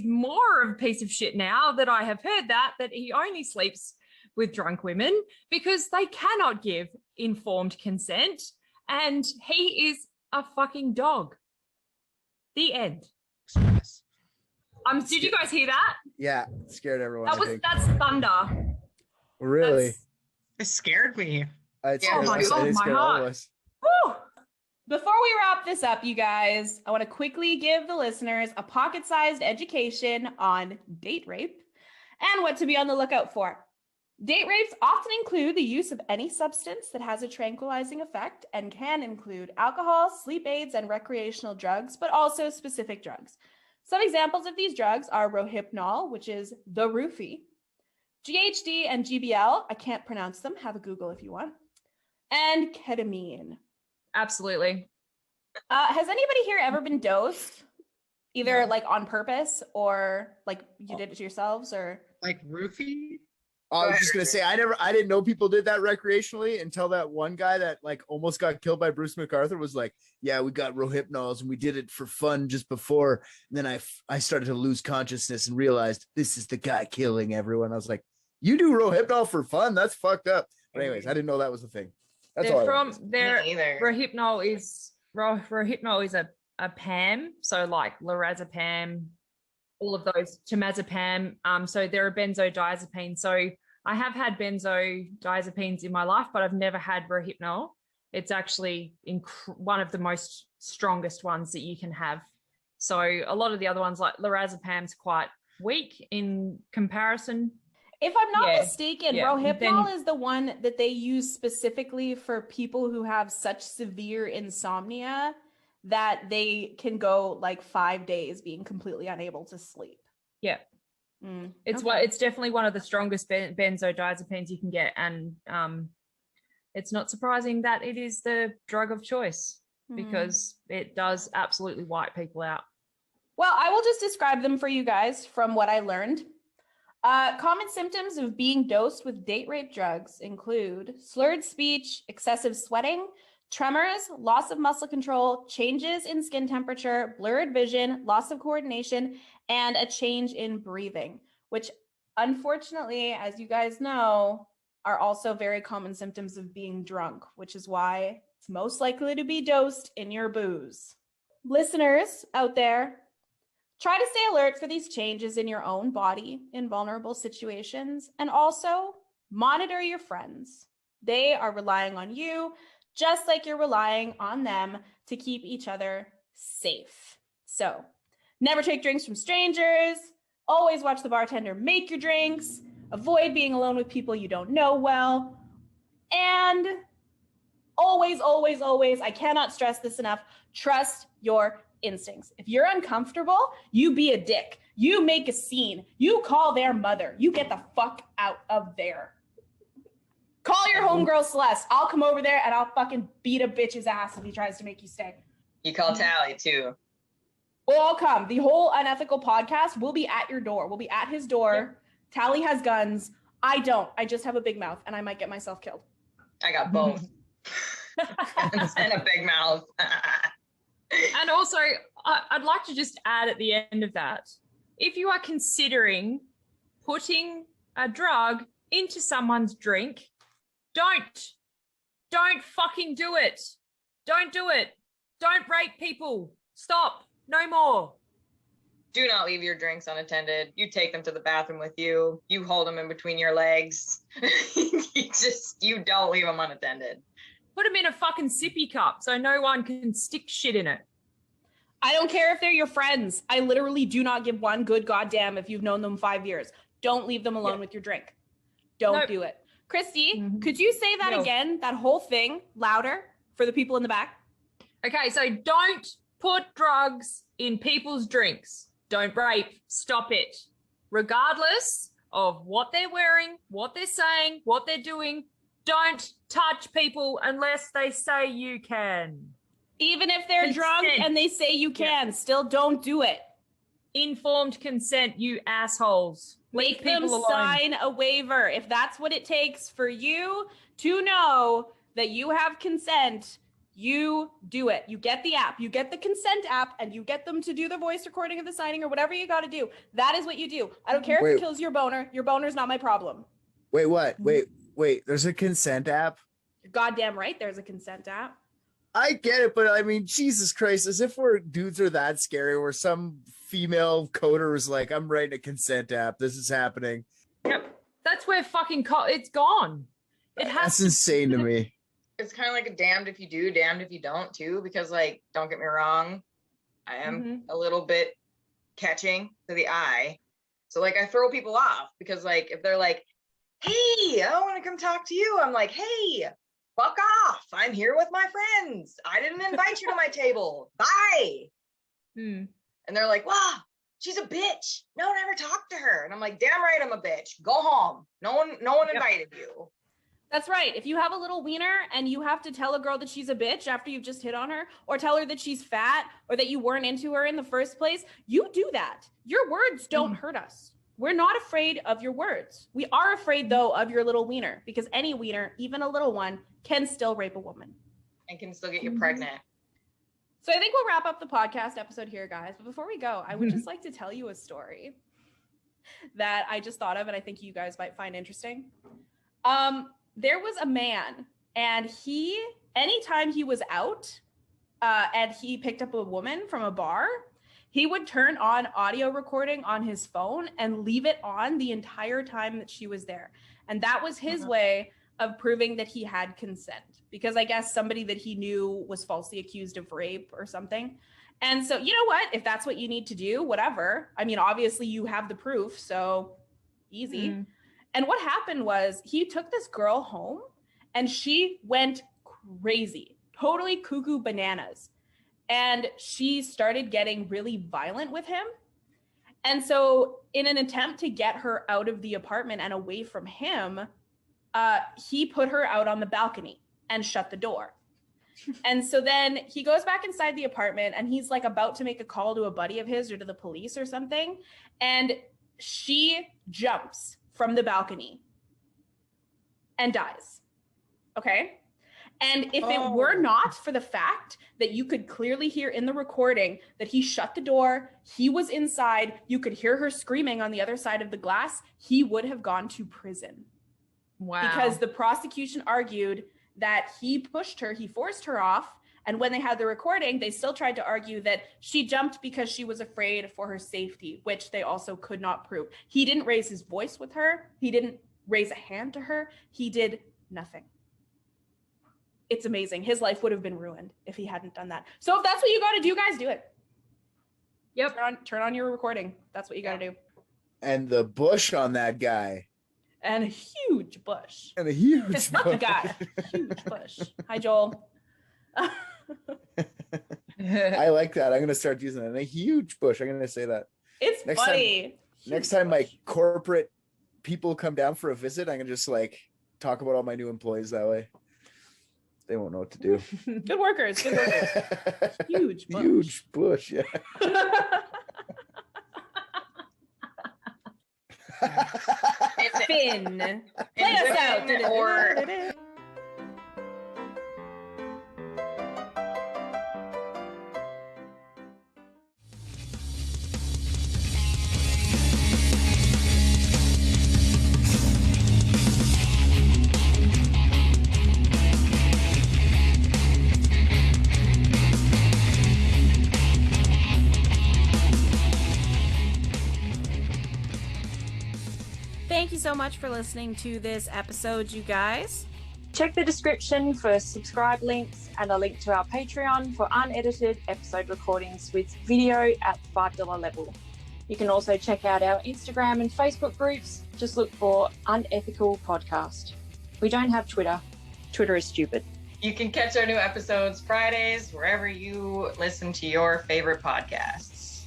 [SPEAKER 2] more of a piece of shit now that I have heard that he only sleeps with drunk women because they cannot give informed consent, and he is a fucking dog. The end. Did you guys hear that?
[SPEAKER 6] Yeah, it scared everyone.
[SPEAKER 2] That's thunder.
[SPEAKER 6] Really?
[SPEAKER 7] It scared me.
[SPEAKER 6] It scared us. It scared all of us.
[SPEAKER 2] Woo!
[SPEAKER 1] Before we wrap this up, you guys, I want to quickly give the listeners a pocket-sized education on date rape and what to be on the lookout for. Date rapes often include the use of any substance that has a tranquilizing effect and can include alcohol, sleep aids, and recreational drugs, but also specific drugs. Some examples of these drugs are Rohypnol, which is the roofie, GHD and GBL, I can't pronounce them, have a Google if you want, and ketamine.
[SPEAKER 2] Absolutely.
[SPEAKER 1] Has anybody here ever been dosed, either like on purpose or like you did it to yourselves, or
[SPEAKER 7] Like roofie?
[SPEAKER 6] I was just gonna say I didn't know people did that recreationally until that one guy that like almost got killed by Bruce MacArthur was like, yeah, we got Rohypnols and we did it for fun just before. And then I started to lose consciousness and realized this is the guy killing everyone. I was like, you do Rohypnol for fun? That's fucked up. But anyways, I didn't know that was a thing. That's all.
[SPEAKER 2] Rohypnol is a PAM, so like lorazepam, all of those, temazepam. So they're a benzodiazepine. So I have had benzodiazepines in my life, but I've never had Rohypnol. It's actually one of the most strongest ones that you can have. So a lot of the other ones, like lorazepam's quite weak in comparison.
[SPEAKER 1] If I'm not mistaken, Rohypnol is the one that they use specifically for people who have such severe insomnia that they can go like 5 days being completely unable to sleep.
[SPEAKER 2] Yeah. It's definitely one of the strongest benzodiazepines you can get, and it's not surprising that it is the drug of choice because it does absolutely wipe people out.
[SPEAKER 1] Well, I will just describe them for you guys from what I learned. Common symptoms of being dosed with date rape drugs include slurred speech, excessive sweating, tremors, loss of muscle control, changes in skin temperature, blurred vision, loss of coordination, and a change in breathing, which unfortunately, as you guys know, are also very common symptoms of being drunk, which is why it's most likely to be dosed in your booze. Listeners out there, try to stay alert for these changes in your own body in vulnerable situations, and also monitor your friends. They are relying on you, just like you're relying on them to keep each other safe. So never take drinks from strangers, always watch the bartender make your drinks, avoid being alone with people you don't know well, and always, always, always, I cannot stress this enough, trust your instincts. If you're uncomfortable, you be a dick. You make a scene. You call their mother. You get the fuck out of there. Call your homegirl Celeste. I'll come over there and I'll fucking beat a bitch's ass if he tries to make you stay.
[SPEAKER 3] You call Tally too.
[SPEAKER 1] We'll all come. The whole Unethical Podcast will be at your door. We'll be at his door. Yep. Tally has guns. I don't. I just have a big mouth and I might get myself killed.
[SPEAKER 3] I got both. And a big mouth.
[SPEAKER 2] And also, I'd like to just add at the end of that, if you are considering putting a drug into someone's drink, don't fucking do it. Don't do it. Don't rape people. Stop. No more.
[SPEAKER 3] Do not leave your drinks unattended. You take them to the bathroom with you. You hold them in between your legs. You don't leave them unattended.
[SPEAKER 2] Put them in a fucking sippy cup so no one can stick shit in it.
[SPEAKER 1] I don't care if they're your friends. I literally do not give one good goddamn if you've known them 5 years. Don't leave them alone with your drink. Don't do it. Christy, could you say that again, that whole thing, louder for the people in the back?
[SPEAKER 2] Okay, so don't put drugs in people's drinks. Don't rape. Stop it. Regardless of what they're wearing, what they're saying, what they're doing, don't touch people unless they say you can.
[SPEAKER 1] Even if they're drunk and they say you can, still don't do it.
[SPEAKER 2] Informed consent, you assholes.
[SPEAKER 1] Make them sign a waiver. If that's what it takes for you to know that you have consent, you do it. You get the app, you get the consent app, and you get them to do the voice recording of the signing or whatever you got to do. That is what you do. I don't care if it kills your boner. Your boner's not my problem.
[SPEAKER 6] Wait, what? Wait, there's a consent app?
[SPEAKER 1] You're goddamn right there's a consent app.
[SPEAKER 6] I get it, but I mean, Jesus Christ, as if dudes are that scary where some female coder was like, I'm writing a consent app. This is happening.
[SPEAKER 2] Yep. That's where fucking it's gone. That's
[SPEAKER 6] insane to me.
[SPEAKER 3] it's kind of like a damned if you do, damned if you don't too, because like, don't get me wrong, I am a little bit catching to the eye. So like I throw people off because like if they're like, hey, I want to come talk to you, I'm like, hey, fuck off. I'm here with my friends. I didn't invite you to my table. Bye. And they're like, wow, she's a bitch. No one ever talked to her. And I'm like, damn right, I'm a bitch. Go home. No one invited you.
[SPEAKER 1] That's right. If you have a little wiener and you have to tell a girl that she's a bitch after you've just hit on her, or tell her that she's fat, or that you weren't into her in the first place, you do that. Your words don't hurt us. We're not afraid of your words. We are afraid, though, of your little wiener, because any wiener, even a little one, can still rape a woman.
[SPEAKER 3] And can still get you pregnant.
[SPEAKER 1] So I think we'll wrap up the podcast episode here, guys. But before we go, I would just like to tell you a story that I just thought of, and I think you guys might find interesting. There was a man, and anytime he was out and he picked up a woman from a bar, he would turn on audio recording on his phone and leave it on the entire time that she was there. And that was his way of proving that he had consent, because I guess somebody that he knew was falsely accused of rape or something. And so, you know what? If that's what you need to do, whatever. I mean, obviously you have the proof, so easy. And what happened was he took this girl home and she went crazy, totally cuckoo bananas. And she started getting really violent with him. And so in an attempt to get her out of the apartment and away from him, he put her out on the balcony and shut the door. And so then he goes back inside the apartment and he's like about to make a call to a buddy of his or to the police or something. And she jumps from the balcony and dies. Okay. And if it were not for the fact that you could clearly hear in the recording that he shut the door, he was inside, you could hear her screaming on the other side of the glass, he would have gone to prison.
[SPEAKER 2] Wow.
[SPEAKER 1] Because the prosecution argued that he pushed her, he forced her off. And when they had the recording, they still tried to argue that she jumped because she was afraid for her safety, which they also could not prove. He didn't raise his voice with her. He didn't raise a hand to her. He did nothing. It's amazing. His life would have been ruined if he hadn't done that. So if that's what you got to do, guys, do it.
[SPEAKER 2] Yep.
[SPEAKER 1] Turn on your recording. That's what you got to do.
[SPEAKER 6] And the bush on that guy.
[SPEAKER 1] And a huge bush.
[SPEAKER 6] And a huge
[SPEAKER 1] It's not the guy. Huge bush. Hi, Joel.
[SPEAKER 6] I like that. I'm going to start using that. And a huge bush. I'm going to say that.
[SPEAKER 1] It's funny.
[SPEAKER 6] Next time my corporate people come down for a visit, I'm going to just like talk about all my new employees that way. They won't know what to do.
[SPEAKER 1] Good workers. Good workers. Huge bush.
[SPEAKER 6] Huge bush, yeah.
[SPEAKER 1] Finn. Play us out.
[SPEAKER 3] Or
[SPEAKER 1] Thank you so much for listening to this episode, you guys.
[SPEAKER 4] Check the description for subscribe links and a link to our Patreon for unedited episode recordings with video at the $5 level. You can also check out our Instagram and Facebook groups. Just look for Unethical Podcast. We don't have Twitter. Twitter is stupid.
[SPEAKER 3] you can catch our new episodes Fridays, wherever you listen to your favorite podcasts.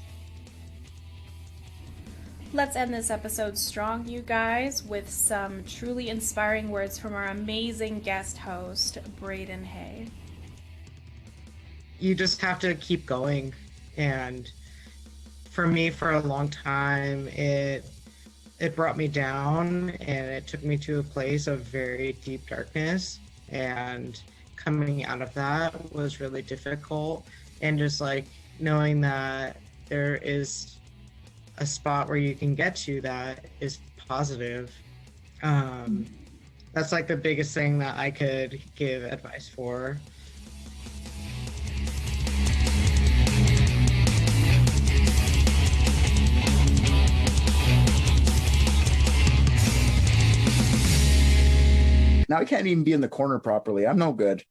[SPEAKER 1] Let's end this episode strong, you guys, with some truly inspiring words from our amazing guest host, Braden Hay.
[SPEAKER 7] You just have to keep going. And for me, for a long time, it brought me down and it took me to a place of very deep darkness. And coming out of that was really difficult. And just like knowing that there is a spot where you can get to that is positive. That's like the biggest thing that I could give advice for.
[SPEAKER 6] Now I can't even be in the corner properly. I'm no good.